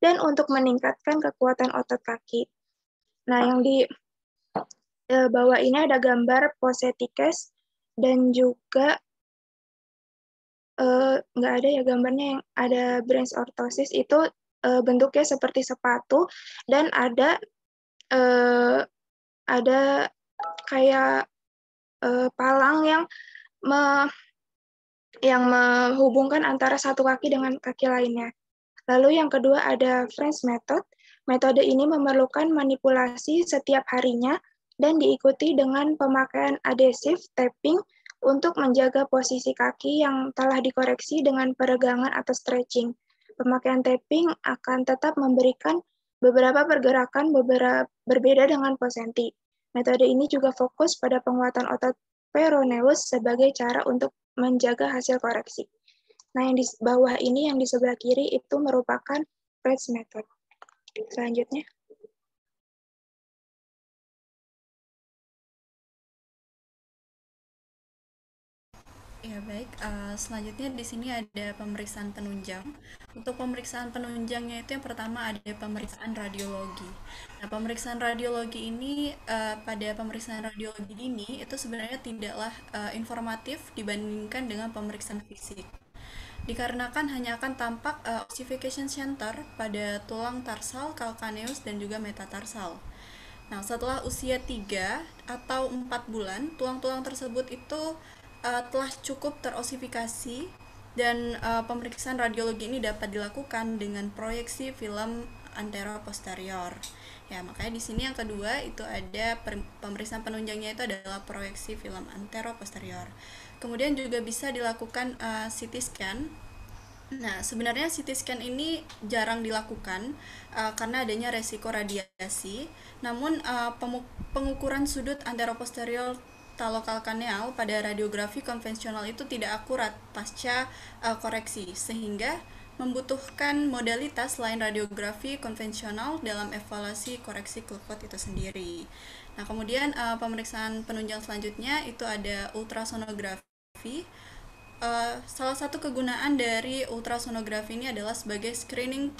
dan untuk meningkatkan kekuatan otot kaki. Nah, yang di bawah ini ada gambar Posetikes dan juga nggak ada ya gambarnya, yang ada branch orthosis itu bentuknya seperti sepatu dan ada kayak palang yang menghubungkan antara satu kaki dengan kaki lainnya. Lalu yang kedua ada French method. Metode ini memerlukan manipulasi setiap harinya dan diikuti dengan pemakaian adhesif tapping untuk menjaga posisi kaki yang telah dikoreksi dengan peregangan atau stretching. Pemakaian tapping akan tetap memberikan beberapa pergerakan berbeda dengan posenti. Metode ini juga fokus pada penguatan otot peroneus sebagai cara untuk menjaga hasil koreksi. Nah, yang di bawah ini, yang di sebelah kiri, itu merupakan French method. Selanjutnya. Ya baik, selanjutnya di sini ada pemeriksaan penunjang. Untuk pemeriksaan penunjangnya itu yang pertama ada pemeriksaan radiologi. Nah, pemeriksaan radiologi ini pada pemeriksaan radiologi ini itu sebenarnya tidaklah informatif dibandingkan dengan pemeriksaan fisik. Dikarenakan hanya akan tampak ossification center pada tulang tarsal, calcaneus, dan juga metatarsal. Nah, setelah usia 3 atau 4 bulan, tulang-tulang tersebut itu telah cukup terosifikasi dan pemeriksaan radiologi ini dapat dilakukan dengan proyeksi film antero-posterior. Ya, makanya di sini yang kedua itu ada pemeriksaan penunjangnya itu adalah proyeksi film antero-posterior. Kemudian juga bisa dilakukan CT scan. Nah, sebenarnya CT scan ini jarang dilakukan karena adanya resiko radiasi. Namun pengukuran sudut antero-posterior talokalkaneal pada radiografi konvensional itu tidak akurat pasca koreksi, sehingga membutuhkan modalitas selain radiografi konvensional dalam evaluasi koreksi clubfoot itu sendiri. Nah, kemudian pemeriksaan penunjang selanjutnya itu ada ultrasonografi. Salah satu kegunaan dari ultrasonografi ini adalah sebagai screening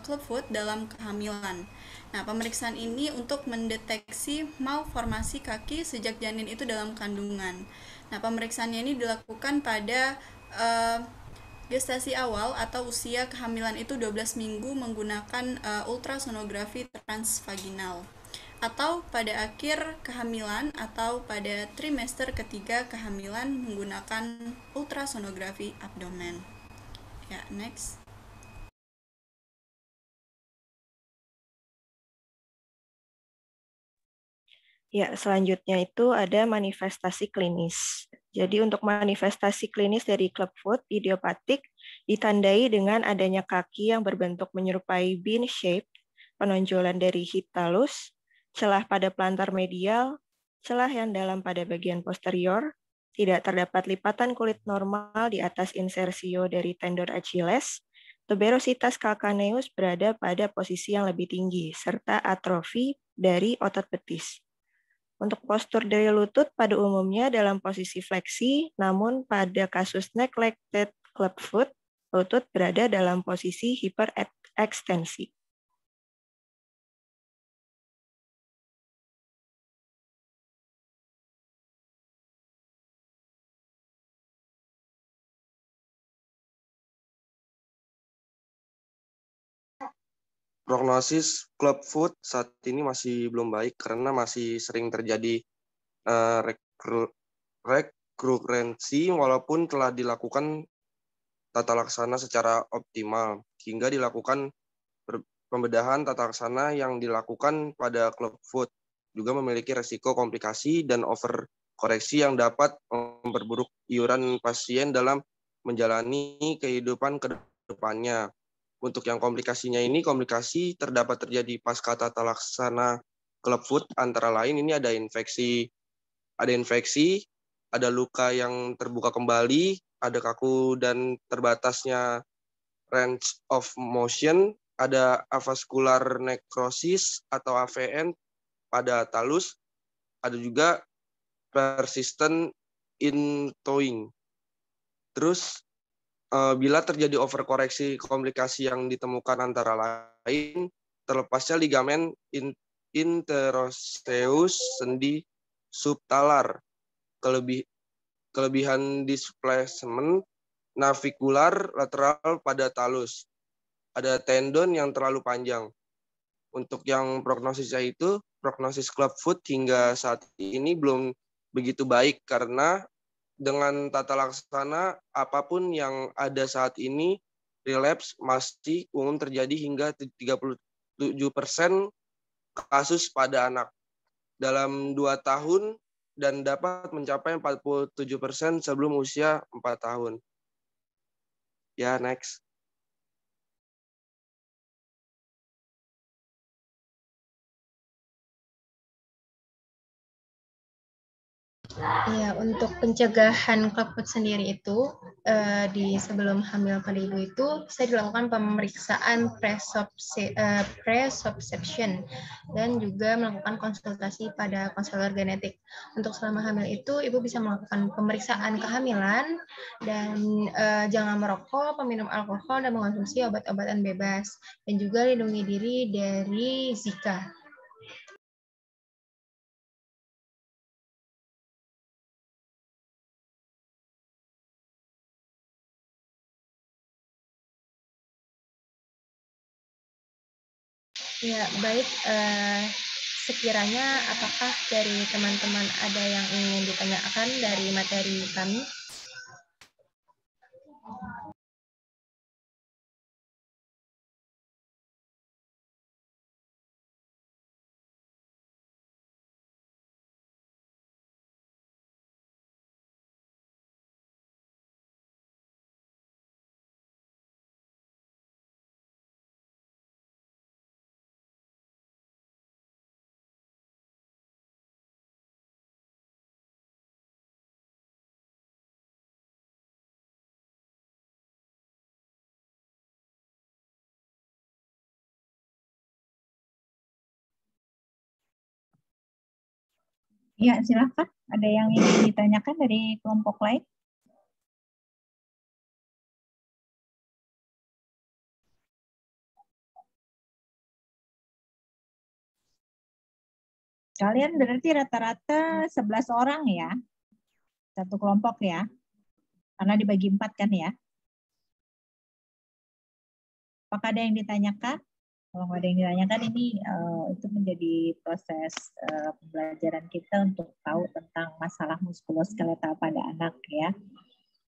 clubfoot dalam kehamilan. Nah, pemeriksaan ini untuk mendeteksi malformasi kaki sejak janin itu dalam kandungan. Nah, pemeriksaannya ini dilakukan pada gestasi awal atau usia kehamilan itu 12 minggu menggunakan ultrasonografi transvaginal, atau pada akhir kehamilan atau pada trimester ketiga kehamilan menggunakan ultrasonografi abdomen. Ya, next. Ya, selanjutnya itu ada manifestasi klinis. Jadi untuk manifestasi klinis dari clubfoot idiopatik ditandai dengan adanya kaki yang berbentuk menyerupai bean shape, penonjolan dari hip talus, celah pada plantar medial, celah yang dalam pada bagian posterior, tidak terdapat lipatan kulit normal di atas insersio dari tendon Achilles, tuberositas calcaneus berada pada posisi yang lebih tinggi, serta atrofi dari otot betis. Untuk postur dari lutut pada umumnya dalam posisi fleksi, namun pada kasus neglected clubfoot, lutut berada dalam posisi hiperekstensi. Prognosis clubfoot saat ini masih belum baik karena masih sering terjadi rekrurensi walaupun telah dilakukan tata laksana secara optimal hingga dilakukan pembedahan tata laksana yang dilakukan pada clubfoot juga memiliki resiko komplikasi dan overkoreksi yang dapat memperburuk iuran pasien dalam menjalani kehidupan ke depannya. Untuk yang komplikasinya ini, komplikasi terdapat terjadi pasca tata laksana clubfoot, antara lain ini ada infeksi, ada luka yang terbuka kembali, ada kaku dan terbatasnya range of motion, ada avascular necrosis atau AVN pada talus, ada juga persistent in towing. Terus bila terjadi overkoreksi komplikasi yang ditemukan antara lain terlepasnya ligamen interosseus sendi subtalar, kelebihan displacement navicular lateral pada talus, ada tendon yang terlalu panjang. Untuk yang prognosisnya itu, prognosis clubfoot hingga saat ini belum begitu baik karena dengan tata laksana apapun yang ada saat ini, relapse masih umum terjadi hingga 37% kasus pada anak dalam 2 tahun dan dapat mencapai 47% sebelum usia 4 tahun. Ya, next. Ya, untuk pencegahan clubfoot sendiri itu di sebelum hamil pada ibu itu bisa dilakukan pemeriksaan presubception dan juga melakukan konsultasi pada konselor genetik. Untuk selama hamil itu ibu bisa melakukan pemeriksaan kehamilan dan jangan merokok, peminum alkohol dan mengonsumsi obat-obatan bebas dan juga lindungi diri dari Zika. Ya, baik. Sekiranya apakah dari teman-teman ada yang ingin ditanyakan dari materi kami? Ya, silakan. Ada yang ingin ditanyakan dari kelompok lain? Kalian berarti rata-rata 11 orang ya? Satu kelompok ya? Karena dibagi 4 kan ya? Apakah ada yang ditanyakan? Kalau nggak ada yang ditanyakan, ini itu menjadi proses pembelajaran kita untuk tahu tentang masalah muskuloskeletal pada anak ya.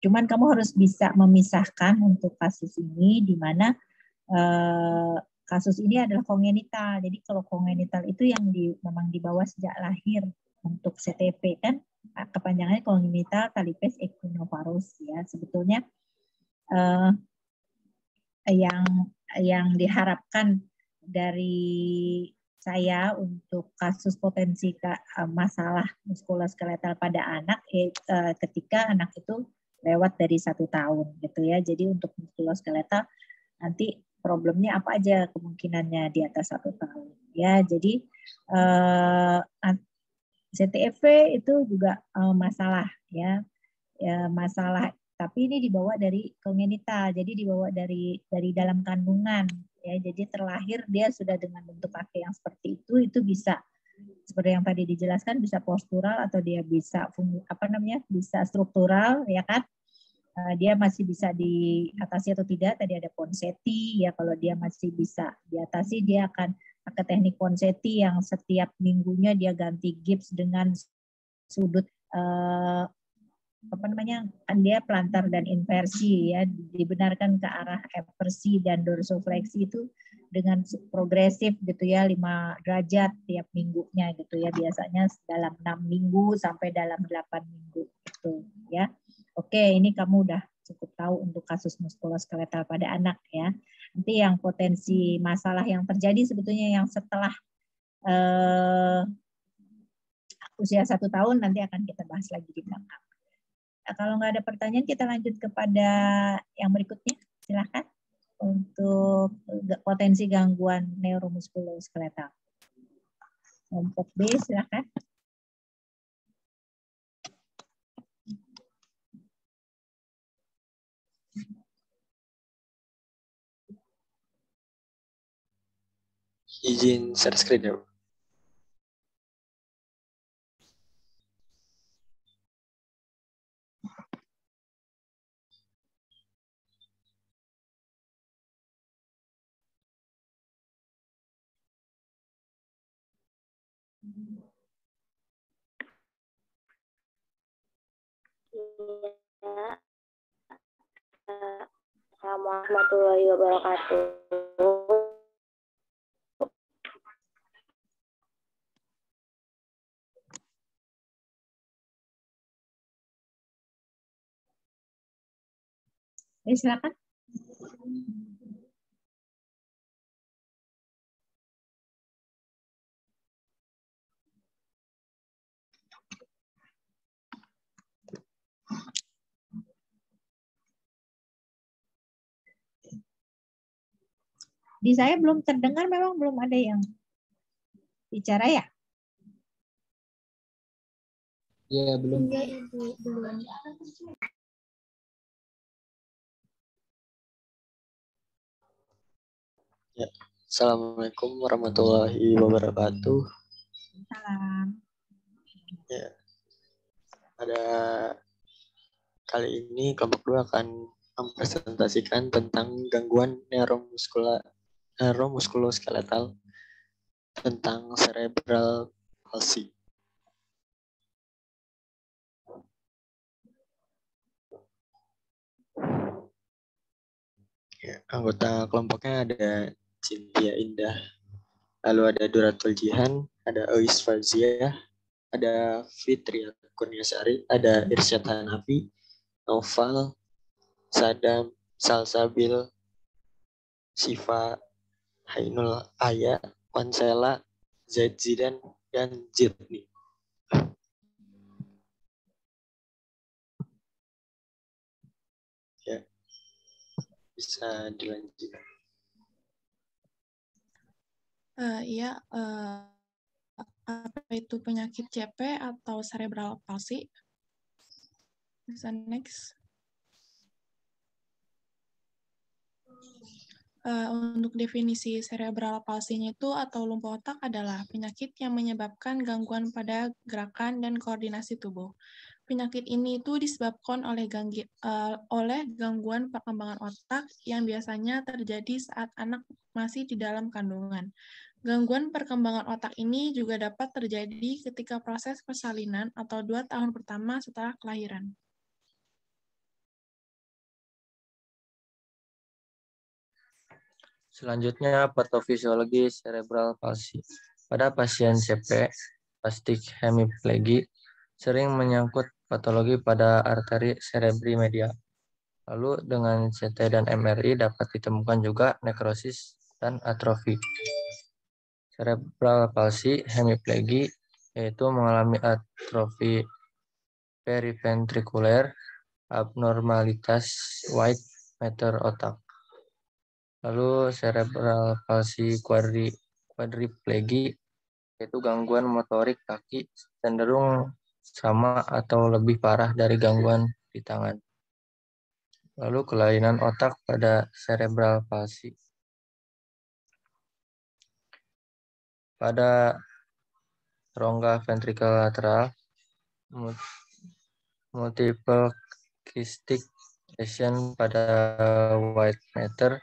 Cuman kamu harus bisa memisahkan untuk kasus ini, di mana kasus ini adalah kongenital. Jadi kalau kongenital itu yang memang dibawa sejak lahir. Untuk CTP kan kepanjangannya congenital talipes equinovarus ya. Sebetulnya yang diharapkan dari saya untuk kasus potensi masalah muskuloskeletal pada anak ketika anak itu lewat dari 1 tahun gitu ya. Jadi untuk muskuloskeletal nanti problemnya apa aja kemungkinannya di atas 1 tahun ya. Jadi CTEV itu juga masalah ya, masalah. Tapi ini dibawa dari kongenital, jadi dibawa dari dalam kandungan ya. Jadi terlahir dia sudah dengan bentuk kaki yang seperti itu bisa seperti yang tadi dijelaskan, bisa postural atau dia bisa bisa struktural ya kan. Dia masih bisa diatasi atau tidak, tadi ada Ponseti ya. Kalau dia masih bisa diatasi, dia akan pakai teknik Ponseti yang setiap minggunya dia ganti gips dengan sudut kan dia plantar dan inversi ya, dibenarkan ke arah eversi dan dorsofleksi itu dengan progresif gitu ya, 5 derajat tiap minggunya gitu ya, biasanya dalam 6 minggu sampai dalam 8 minggu gitu ya. Oke, ini kamu udah cukup tahu untuk kasus muskuloskeletal pada anak ya. Nanti yang potensi masalah yang terjadi sebetulnya yang setelah usia 1 tahun nanti akan kita bahas lagi di belakang. Kalau nggak ada pertanyaan, kita lanjut kepada yang berikutnya. Silakan untuk potensi gangguan neuromuskuloskeletal. Kelompok B, silakan. izin share screen ya, Bu. Assalamualaikum warahmatullahi wabarakatuh. Silakan. Di saya belum terdengar, memang belum ada yang bicara ya? Iya, belum. Iya, Ibu, belum. Ya. Assalamualaikum warahmatullahi wabarakatuh. Salam. Ya. Pada kali ini kelompok 2 akan mempresentasikan tentang gangguan neuromuskuloskeletal tentang cerebral palsy. Ya, anggota kelompoknya ada Cynthia Indah, lalu ada Duratul Jihan, ada Ois Fazia, ada Fitria Kurniasari, ada Irsyad Hanafi, Noval, Sadam, Salsabil, Siva, Hainul Aya, Wansela, Zaid Zidan, dan Jirni. Ya, bisa dilanjutkan. Apa itu penyakit CP atau cerebral palsy? Bisa next. Untuk definisi cerebral palsy-nya itu atau lumpuh otak adalah penyakit yang menyebabkan gangguan pada gerakan dan koordinasi tubuh. Penyakit ini itu disebabkan oleh gangguan perkembangan otak yang biasanya terjadi saat anak masih di dalam kandungan. Gangguan perkembangan otak ini juga dapat terjadi ketika proses persalinan atau 2 tahun pertama setelah kelahiran. Selanjutnya, patofisiologi cerebral palsy. Pada pasien CP, spastik hemiplegi, sering menyangkut patologi pada arteri cerebri medial. Lalu dengan CT dan MRI dapat ditemukan juga nekrosis dan atrofi. Cerebral palsy hemiplegi yaitu mengalami atrofi periventrikuler, abnormalitas white matter otak. Lalu cerebral palsy quadriplegi yaitu gangguan motorik kaki cenderung sama atau lebih parah dari gangguan di tangan. Lalu kelainan otak pada cerebral palsy. Pada rongga ventrikel lateral, multiple cystic lesion pada white matter,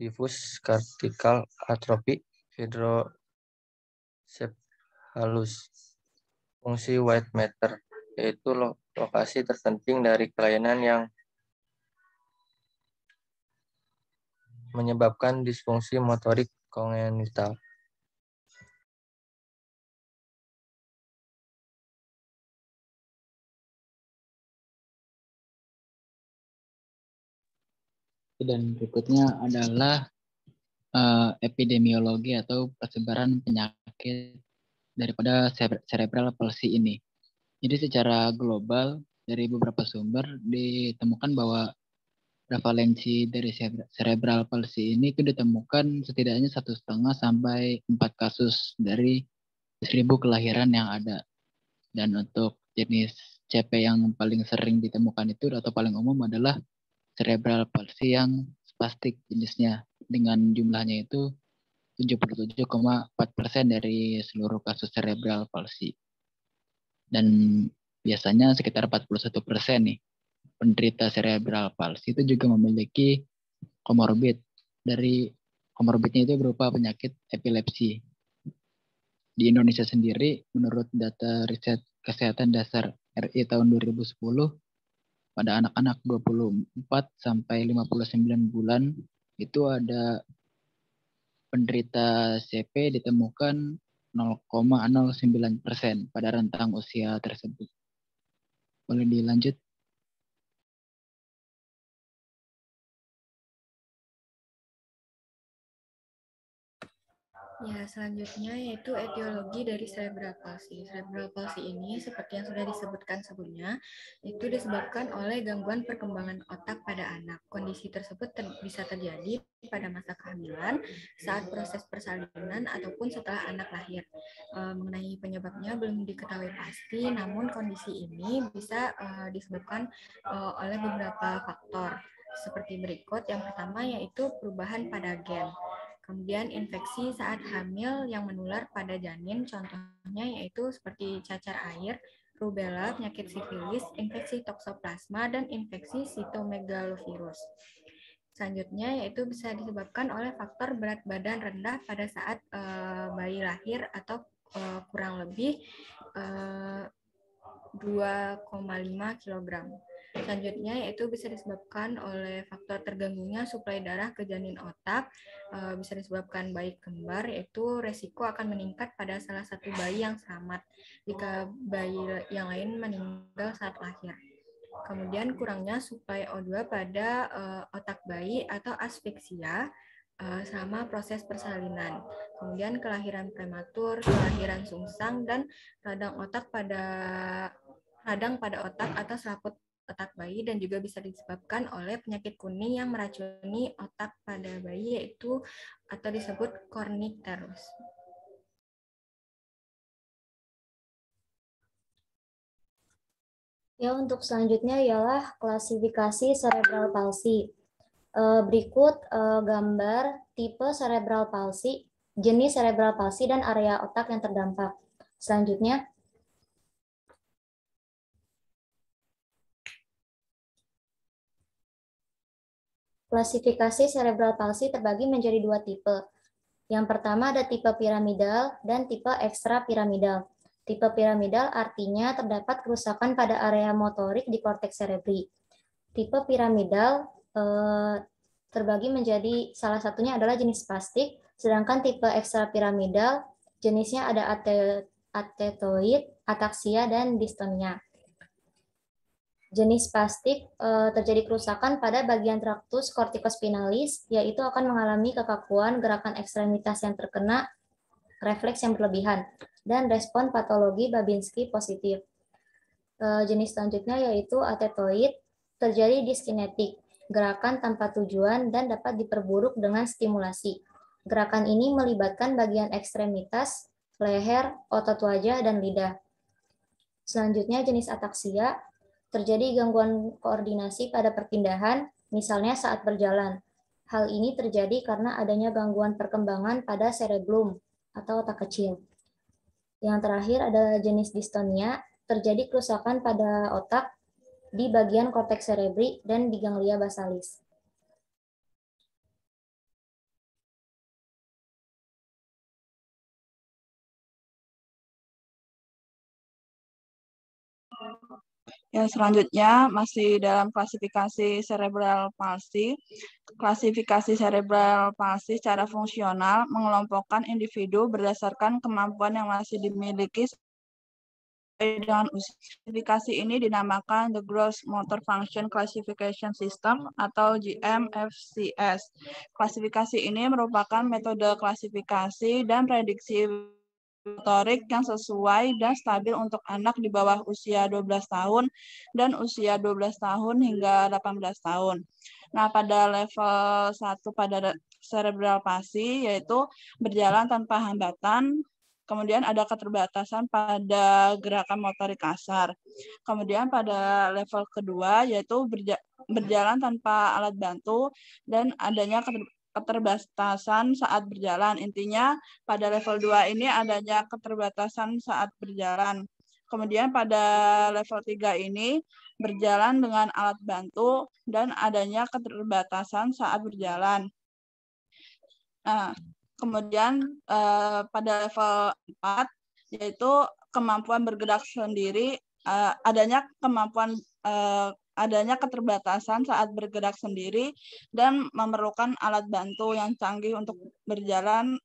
diffuse cortical atrophy, hydrocephalus. Fungsi white matter yaitu lokasi terpenting dari kelainan yang menyebabkan disfungsi motorik kongenital. Dan berikutnya adalah epidemiologi atau persebaran penyakit daripada cerebral palsy ini. Jadi secara global dari beberapa sumber ditemukan bahwa prevalensi dari cerebral palsy ini itu ditemukan setidaknya 1,5 sampai 4 kasus dari 1.000 kelahiran yang ada. Dan untuk jenis CP yang paling sering ditemukan itu atau paling umum adalah cerebral palsy yang spastik jenisnya dengan jumlahnya itu 77,4% dari seluruh kasus cerebral palsy. Dan biasanya sekitar 41% nih penderita cerebral palsy itu juga memiliki komorbid. Dari komorbidnya itu berupa penyakit epilepsi. Di Indonesia sendiri, menurut data riset kesehatan dasar RI tahun 2010, pada anak-anak 24 sampai 59 bulan itu ada penderita CP ditemukan 0,09% pada rentang usia tersebut. Boleh dilanjut? Ya, selanjutnya yaitu etiologi dari cerebral palsy. Cerebral palsy ini, seperti yang sudah disebutkan sebelumnya, itu disebabkan oleh gangguan perkembangan otak pada anak. Kondisi tersebut bisa terjadi pada masa kehamilan, saat proses persalinan, ataupun setelah anak lahir. Mengenai penyebabnya belum diketahui pasti, namun kondisi ini bisa disebabkan oleh beberapa faktor, seperti berikut. Yang pertama yaitu perubahan pada gen. Kemudian infeksi saat hamil yang menular pada janin, contohnya yaitu seperti cacar air, rubella, penyakit sifilis, infeksi toksoplasma, dan infeksi sitomegalovirus. Selanjutnya yaitu bisa disebabkan oleh faktor berat badan rendah pada saat bayi lahir atau kurang lebih 2,5 kg. Selanjutnya yaitu bisa disebabkan oleh faktor terganggunya suplai darah ke janin otak, bisa disebabkan bayi kembar, yaitu resiko akan meningkat pada salah satu bayi yang selamat jika bayi yang lain meninggal saat lahir. Kemudian kurangnya suplai O2 pada otak bayi atau asfiksia selama proses persalinan. Kemudian kelahiran prematur, kelahiran sungsang, dan radang pada otak atau selaput otak bayi, dan juga bisa disebabkan oleh penyakit kuning yang meracuni otak pada bayi, yaitu atau disebut korniketerus. Ya, untuk selanjutnya ialah klasifikasi cerebral palsy. Berikut gambar tipe cerebral palsy, jenis cerebral palsy, dan area otak yang terdampak. Selanjutnya, klasifikasi cerebral palsy terbagi menjadi dua tipe. Yang pertama ada tipe piramidal dan tipe ekstrapiramidal. Tipe piramidal artinya terdapat kerusakan pada area motorik di korteks cerebri. Tipe piramidal terbagi menjadi salah satunya adalah jenis spastik, sedangkan tipe ekstrapiramidal jenisnya ada atetoid, ataksia, dan distonia. Jenis spastik terjadi kerusakan pada bagian traktus corticospinalis, yaitu akan mengalami kekakuan gerakan ekstremitas yang terkena refleks yang berlebihan, dan respon patologi Babinski positif. Jenis selanjutnya yaitu atetoid, terjadi diskinetik, gerakan tanpa tujuan dan dapat diperburuk dengan stimulasi. Gerakan ini melibatkan bagian ekstremitas, leher, otot wajah, dan lidah. Selanjutnya jenis ataksia, terjadi gangguan koordinasi pada perpindahan, misalnya saat berjalan. Hal ini terjadi karena adanya gangguan perkembangan pada cerebellum atau otak kecil. Yang terakhir ada jenis distonia, terjadi kerusakan pada otak di bagian korteks cerebri dan di ganglia basalis. Ya, selanjutnya masih dalam klasifikasi cerebral palsy. Klasifikasi cerebral palsy secara fungsional mengelompokkan individu berdasarkan kemampuan yang masih dimiliki dengan usia. Klasifikasi ini dinamakan the Gross Motor Function Classification System atau GMFCS. Klasifikasi ini merupakan metode klasifikasi dan prediksi motorik yang sesuai dan stabil untuk anak di bawah usia 12 tahun dan usia 12 tahun hingga 18 tahun. Nah, pada level 1 pada cerebral palsy yaitu berjalan tanpa hambatan, kemudian ada keterbatasan pada gerakan motorik kasar. Kemudian pada level kedua yaitu berjalan tanpa alat bantu dan adanya keterbatasan saat berjalan. Intinya pada level 2 ini adanya keterbatasan saat berjalan. Kemudian pada level 3 ini berjalan dengan alat bantu dan adanya keterbatasan saat berjalan. Nah, kemudian pada level 4 yaitu kemampuan bergerak sendiri, adanya keterbatasan saat bergerak sendiri dan memerlukan alat bantu yang canggih untuk berjalan,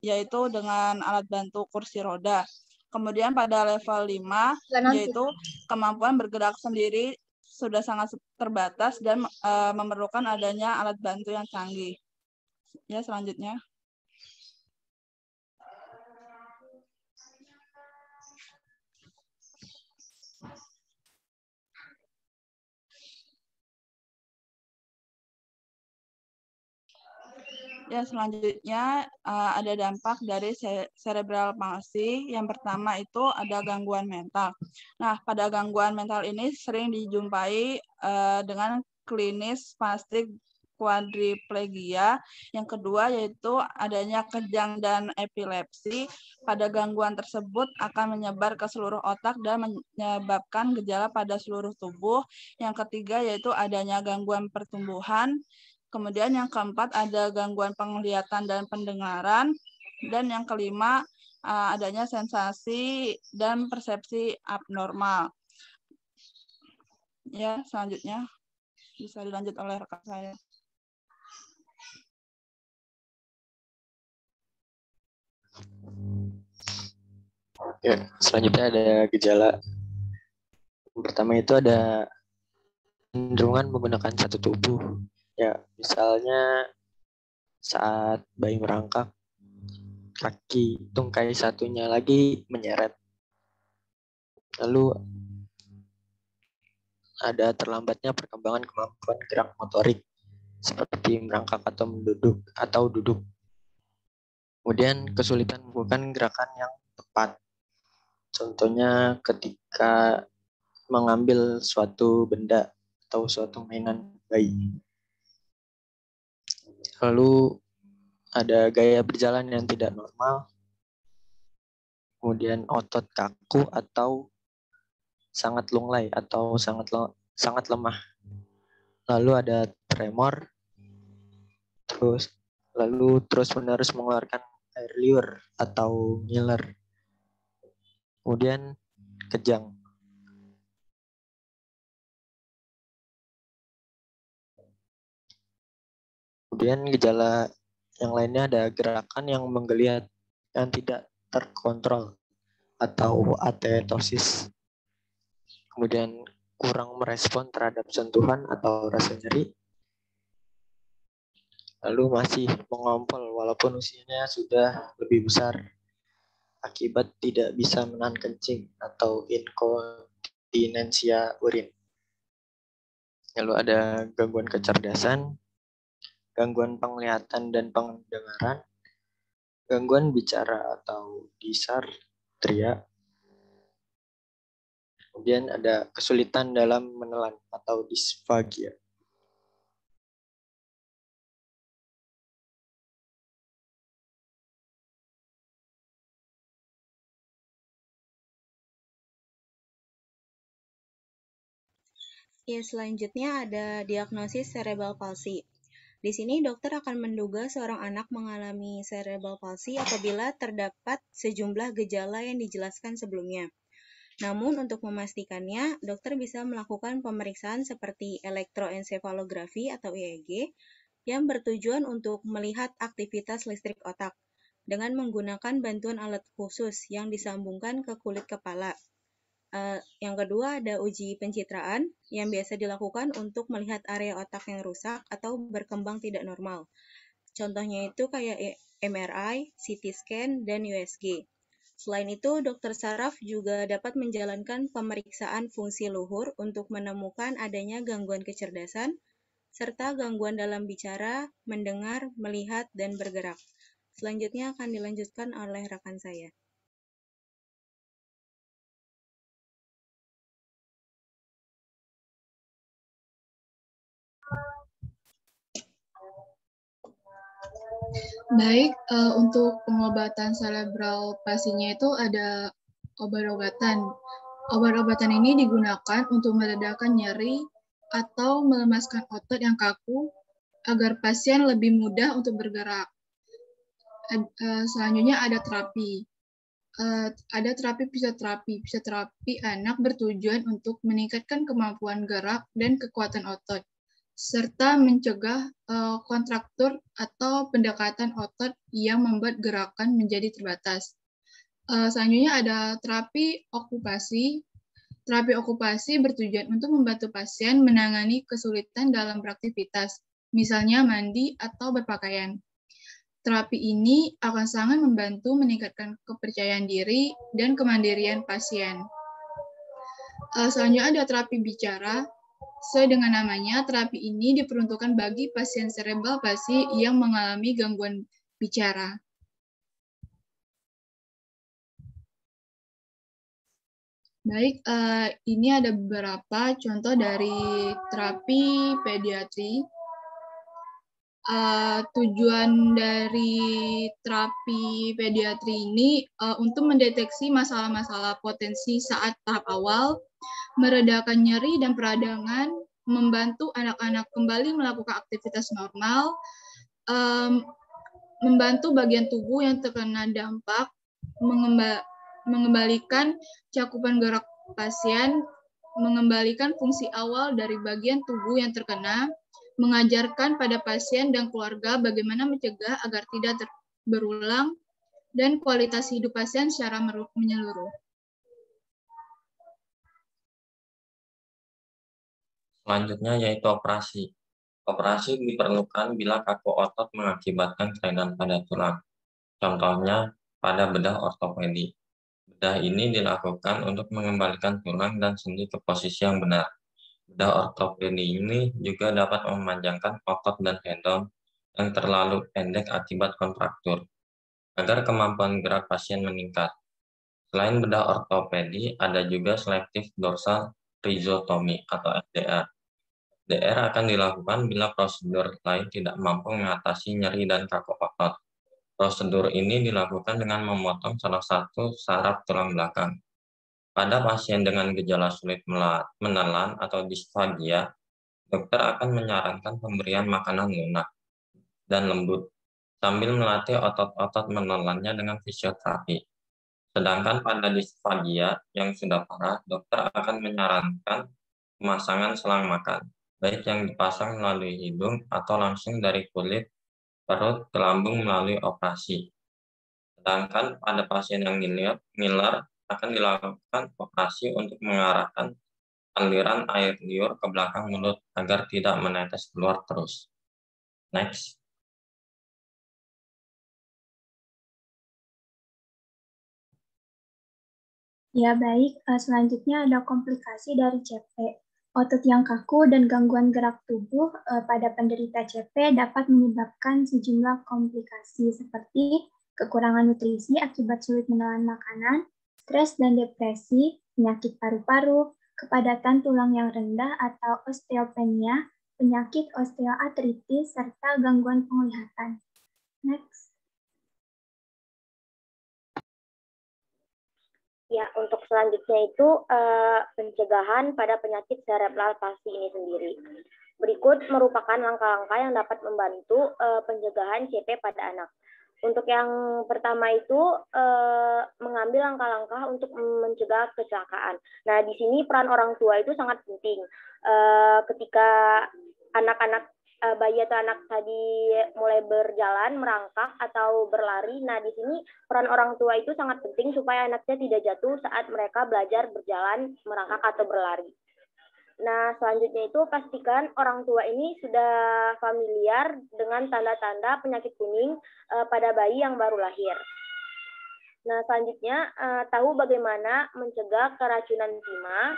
yaitu dengan alat bantu kursi roda. Kemudian pada level 5 yaitu kemampuan bergerak sendiri sudah sangat terbatas dan memerlukan adanya alat bantu yang canggih. Ya, selanjutnya. Ya, selanjutnya ada dampak dari cerebral palsy. Yang pertama itu ada gangguan mental. Nah, pada gangguan mental ini sering dijumpai dengan klinis spastik quadriplegia. Yang kedua yaitu adanya kejang dan epilepsi. Pada gangguan tersebut akan menyebar ke seluruh otak dan menyebabkan gejala pada seluruh tubuh. Yang ketiga yaitu adanya gangguan pertumbuhan. Kemudian yang keempat ada gangguan penglihatan dan pendengaran. Dan yang kelima adanya sensasi dan persepsi abnormal. Ya, selanjutnya bisa dilanjut oleh rekan saya. Oke, selanjutnya ada gejala. Yang pertama itu ada kecenderungan menggunakan satu tubuh. Ya, misalnya saat bayi merangkak, kaki tungkai satunya lagi menyeret. Lalu ada terlambatnya perkembangan kemampuan gerak motorik seperti merangkak atau duduk. Kemudian kesulitan melakukan gerakan yang tepat. Contohnya ketika mengambil suatu benda atau suatu mainan bayi. Lalu ada gaya berjalan yang tidak normal, kemudian otot kaku atau sangat lunglai atau sangat lemah. Lalu ada tremor, terus-menerus mengeluarkan air liur atau ngiler. Kemudian kejang. Kemudian gejala yang lainnya ada gerakan yang menggeliat yang tidak terkontrol atau atetosis. Kemudian kurang merespon terhadap sentuhan atau rasa nyeri. Lalu masih mengompol walaupun usianya sudah lebih besar akibat tidak bisa menahan kencing atau inkontinensia urin. Lalu ada gangguan kecerdasan, gangguan penglihatan dan pendengaran, gangguan bicara atau disartria. Kemudian ada kesulitan dalam menelan atau disfagia. Ya, selanjutnya ada diagnosis cerebral palsy. Di sini dokter akan menduga seorang anak mengalami cerebral palsy apabila terdapat sejumlah gejala yang dijelaskan sebelumnya. Namun untuk memastikannya, dokter bisa melakukan pemeriksaan seperti elektroensefalografi atau EEG yang bertujuan untuk melihat aktivitas listrik otak dengan menggunakan bantuan alat khusus yang disambungkan ke kulit kepala. Yang kedua ada uji pencitraan yang biasa dilakukan untuk melihat area otak yang rusak atau berkembang tidak normal. Contohnya itu kayak MRI, CT scan, dan USG. Selain itu, dokter saraf juga dapat menjalankan pemeriksaan fungsi luhur untuk menemukan adanya gangguan kecerdasan, serta gangguan dalam bicara, mendengar, melihat, dan bergerak. Selanjutnya akan dilanjutkan oleh rekan saya. Baik, untuk pengobatan cerebral palsinya itu ada obat-obatan. Obat-obatan ini digunakan untuk meredakan nyeri atau melemaskan otot yang kaku agar pasien lebih mudah untuk bergerak. Selanjutnya ada terapi. Ada terapi fisioterapi. Fisioterapi anak bertujuan untuk meningkatkan kemampuan gerak dan kekuatan otot, serta mencegah kontraktur atau pendekatan otot yang membuat gerakan menjadi terbatas. Selanjutnya ada terapi okupasi. Terapi okupasi bertujuan untuk membantu pasien menangani kesulitan dalam beraktivitas, misalnya mandi atau berpakaian. Terapi ini akan sangat membantu meningkatkan kepercayaan diri dan kemandirian pasien. Selanjutnya ada terapi bicara. Sesuai dengan namanya, terapi ini diperuntukkan bagi pasien cerebral palsi yang mengalami gangguan bicara. Baik, ini ada beberapa contoh dari terapi pediatri. Tujuan dari terapi pediatri ini untuk mendeteksi masalah-masalah potensi saat tahap awal, meredakan nyeri dan peradangan, membantu anak-anak kembali melakukan aktivitas normal, membantu bagian tubuh yang terkena dampak, mengembalikan cakupan gerak pasien, mengembalikan fungsi awal dari bagian tubuh yang terkena, mengajarkan pada pasien dan keluarga bagaimana mencegah agar tidak berulang, dan kualitas hidup pasien secara menyeluruh. Selanjutnya yaitu operasi. Operasi diperlukan bila kaku otot mengakibatkan kelainan pada tulang. Contohnya pada bedah ortopedi. Bedah ini dilakukan untuk mengembalikan tulang dan sendi ke posisi yang benar. Bedah ortopedi ini juga dapat memanjangkan otot dan tendon yang terlalu pendek akibat kontraktur, agar kemampuan gerak pasien meningkat. Selain bedah ortopedi, ada juga selective dorsal rhizotomy atau SDR. SDR akan dilakukan bila prosedur lain tidak mampu mengatasi nyeri dan kaku otot. Prosedur ini dilakukan dengan memotong salah satu saraf tulang belakang. Pada pasien dengan gejala sulit menelan atau disfagia, dokter akan menyarankan pemberian makanan lunak dan lembut, sambil melatih otot-otot menelannya dengan fisioterapi. Sedangkan pada disfagia yang sudah parah, dokter akan menyarankan pemasangan selang makan, baik yang dipasang melalui hidung atau langsung dari kulit perut ke lambung melalui operasi. Sedangkan pada pasien yang ngiler akan dilakukan operasi untuk mengarahkan aliran air liur ke belakang mulut agar tidak menetes keluar terus. Next. Ya baik, selanjutnya ada komplikasi dari CP. Otot yang kaku dan gangguan gerak tubuh pada penderita CP dapat menyebabkan sejumlah komplikasi seperti kekurangan nutrisi akibat sulit menelan makanan, stres dan depresi, penyakit paru-paru, kepadatan tulang yang rendah atau osteopenia, penyakit osteoartritis, serta gangguan penglihatan. Next. Ya, untuk selanjutnya itu pencegahan pada penyakit cerebral palsi ini sendiri. Berikut merupakan langkah-langkah yang dapat membantu pencegahan CP pada anak. Untuk yang pertama itu mengambil langkah-langkah untuk mencegah kecelakaan. Nah, di sini peran orang tua itu sangat penting. Ketika anak-anak bayi atau anak tadi mulai berjalan, merangkak atau berlari, nah di sini peran orang tua itu sangat penting supaya anaknya tidak jatuh saat mereka belajar berjalan, merangkak atau berlari. Nah, selanjutnya itu pastikan orang tua ini sudah familiar dengan tanda-tanda penyakit kuning pada bayi yang baru lahir. Nah, selanjutnya tahu bagaimana mencegah keracunan timah.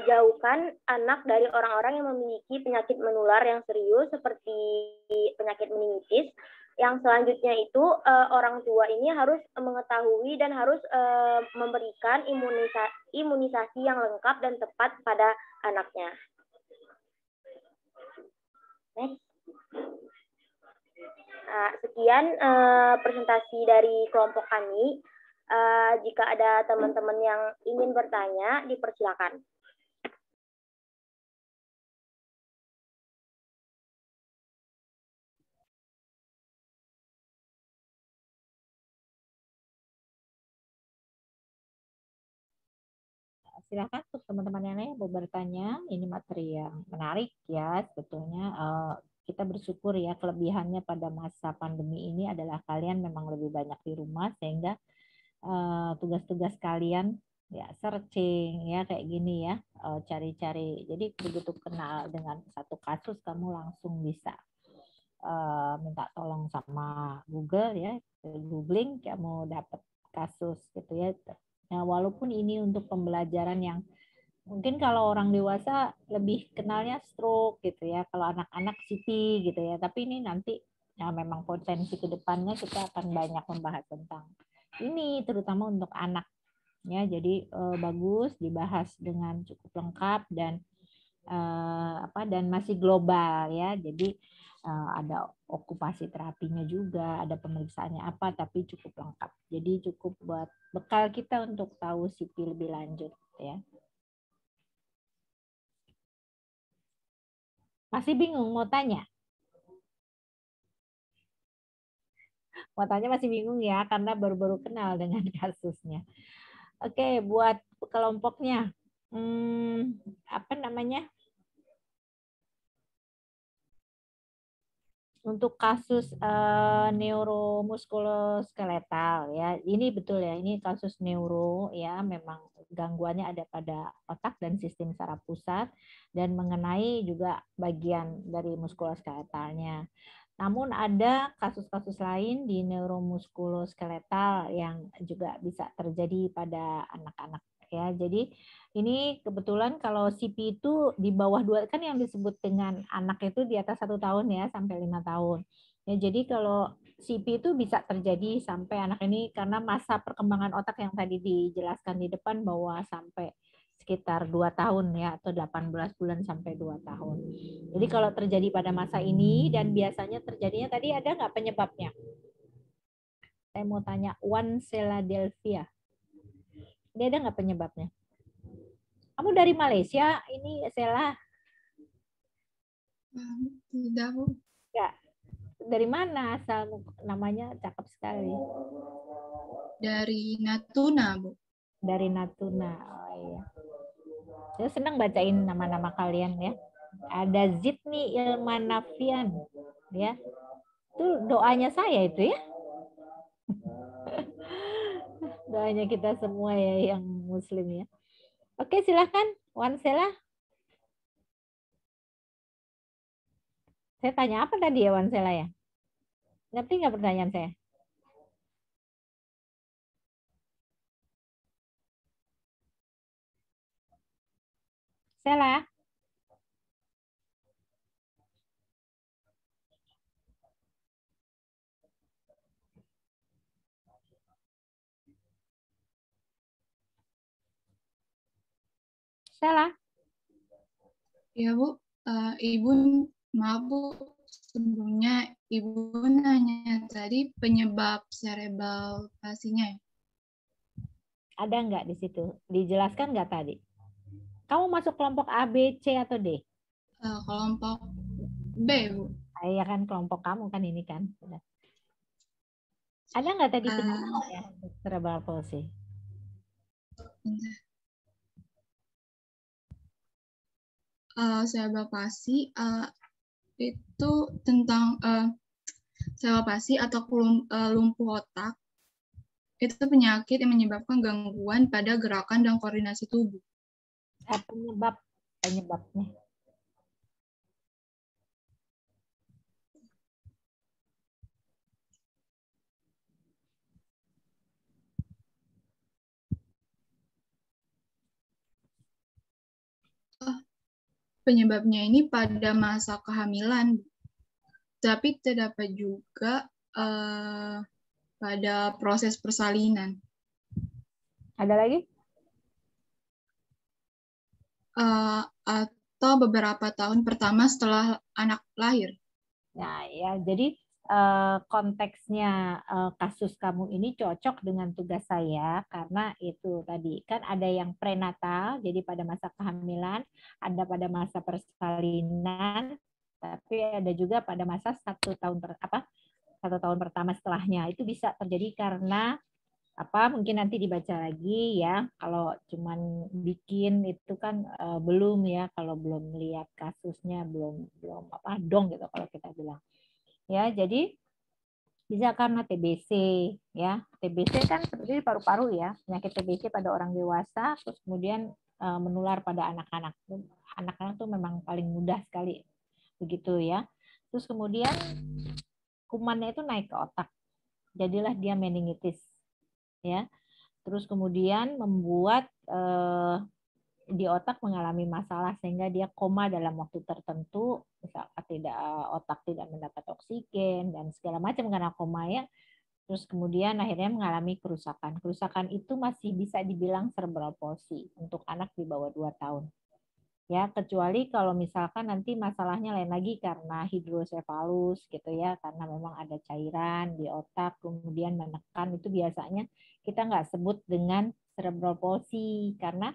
Jauhkan anak dari orang-orang yang memiliki penyakit menular yang serius seperti penyakit meningitis. Yang selanjutnya itu orang tua ini harus mengetahui dan harus memberikan imunisasi yang lengkap dan tepat pada anaknya. Next. Sekian presentasi dari kelompok kami. Jika ada teman-teman yang ingin bertanya, dipersilakan. Silakan untuk teman-teman yang lain mau bertanya. Ini materi yang menarik ya sebetulnya. Kita bersyukur ya kelebihannya pada masa pandemi ini adalah kalian memang lebih banyak di rumah sehingga tugas-tugas kalian ya searching ya kayak gini ya, cari-cari. Jadi begitu kenal dengan satu kasus kamu langsung bisa minta tolong sama Google ya, googling kamu dapat kasus gitu ya. Nah, walaupun ini untuk pembelajaran yang mungkin kalau orang dewasa lebih kenalnya stroke gitu ya, kalau anak-anak CP gitu ya, tapi ini nanti ya memang potensi ke depannya kita akan banyak membahas tentang ini terutama untuk anak ya. Jadi bagus dibahas dengan cukup lengkap dan dan masih global ya. Jadi ada okupasi terapinya juga, ada pemeriksaannya apa, tapi cukup lengkap. Jadi cukup buat bekal kita untuk tahu CP lebih lanjut ya. Masih bingung mau tanya? Mau tanya masih bingung ya, karena baru-baru kenal dengan kasusnya. Oke, buat kelompoknya, apa namanya? Untuk kasus neuromuskuloskeletal ya, ini betul ya, ini kasus neuro ya, memang gangguannya ada pada otak dan sistem saraf pusat dan mengenai juga bagian dari muskuloskeletalnya. Namun ada kasus-kasus lain di neuromuskuloskeletal yang juga bisa terjadi pada anak-anak ya. Jadi ini kebetulan kalau CP itu di bawah 2 kan yang disebut dengan anak itu di atas 1 tahun ya sampai 5 tahun. Ya, jadi kalau CP itu bisa terjadi sampai anak ini karena masa perkembangan otak yang tadi dijelaskan di depan bahwa sampai sekitar 2 tahun ya atau 18 bulan sampai 2 tahun. Jadi kalau terjadi pada masa ini dan biasanya terjadinya tadi ada nggak penyebabnya? Saya mau tanya Philadelphia. Ini ada nggak penyebabnya? Kamu dari Malaysia ini Sela? Tidak, Bu. Ya. Dari mana asal namanya cakep sekali? Dari Natuna, Bu. Dari Natuna. Oh iya. Saya senang bacain nama-nama kalian ya. Ada Zidni Ilmanafian ya. Itu doanya saya itu ya. Doanya kita semua ya yang muslim ya. Oke, silakan Wansela. Saya tanya apa tadi ya Wansela ya? Ngerti nggak pertanyaan saya? Sela? Sela? Ya, Bu. Ibu, maaf, Bu. Sebelumnya Ibu nanya tadi penyebab cerebral palsinya ya? Ada nggak di situ? Dijelaskan nggak tadi? Kamu masuk kelompok A, B, C, atau D? Kelompok B, Bu. Iya kan kelompok kamu kan ini kan. Ada nggak tadi penyebabnya cerebral palsy? Cerebral palsy itu tentang cerebral palsy atau lumpuh otak. Itu penyakit yang menyebabkan gangguan pada gerakan dan koordinasi tubuh. Penyebabnya. Penyebabnya ini pada masa kehamilan, tapi terdapat juga pada proses persalinan. Ada lagi? Atau beberapa tahun pertama setelah anak lahir. Nah ya, jadi konteksnya kasus kamu ini cocok dengan tugas saya karena itu tadi kan ada yang prenatal, jadi pada masa kehamilan, ada pada masa persalinan, tapi ada juga pada masa 1 tahun 1 tahun pertama setelahnya. Itu bisa terjadi karena mungkin nanti dibaca lagi ya. Kalau cuman bikin itu kan belum ya, kalau belum lihat kasusnya belum dong gitu kalau kita bilang. Ya, jadi bisa karena TBC ya. TBC kan seperti paru-paru ya, penyakit TBC pada orang dewasa, terus kemudian menular pada anak-anak. Anak-anak tuh memang paling mudah sekali begitu ya. Terus kemudian kumannya itu naik ke otak, jadilah dia meningitis ya. Terus kemudian membuat di otak mengalami masalah sehingga dia koma dalam waktu tertentu, misalkan otak tidak mendapat oksigen dan segala macam karena koma ya. Terus kemudian akhirnya mengalami kerusakan. Kerusakan itu masih bisa dibilang cerebral palsy untuk anak di bawah 2 tahun. Ya, kecuali kalau misalkan nanti masalahnya lain lagi karena hidrosefalus gitu ya, karena memang ada cairan di otak kemudian menekan, itu biasanya kita nggak sebut dengan cerebral palsy karena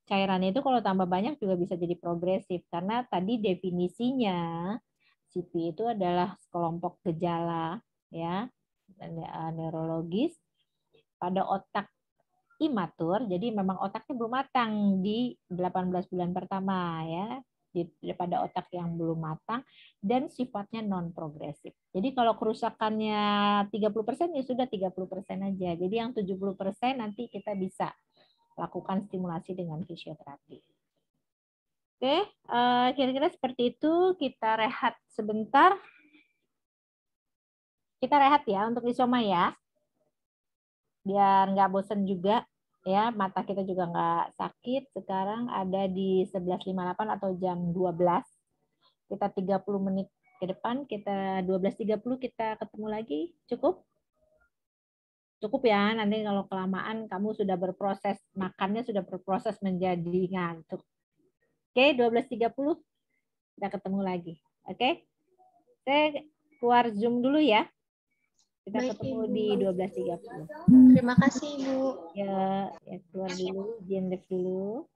cairan itu kalau tambah banyak juga bisa jadi progresif karena tadi definisinya CP itu adalah kelompok gejala ya neurologis pada otak imatur, jadi memang otaknya belum matang di 18 bulan pertama ya, pada otak yang belum matang dan sifatnya non progresif. Jadi kalau kerusakannya 30% ya sudah 30% aja. Jadi yang 70% nanti kita bisa lakukan stimulasi dengan fisioterapi. Oke, kira-kira seperti itu. Kita rehat sebentar. Kita rehat ya untuk isoma ya. Biar nggak bosen juga ya, mata kita juga nggak sakit. Sekarang ada di 11.58 atau jam 12. Kita 30 menit ke depan, kita 12.30 kita ketemu lagi. Cukup? Cukup ya, nanti kalau kelamaan kamu sudah berproses, makannya sudah berproses menjadi ngantuk. Oke, 12.30 kita ketemu lagi. Oke? Saya keluar Zoom dulu ya. Kita ketemu di 12.30. Terima kasih, Ibu. Ya keluar dulu, izin live dulu.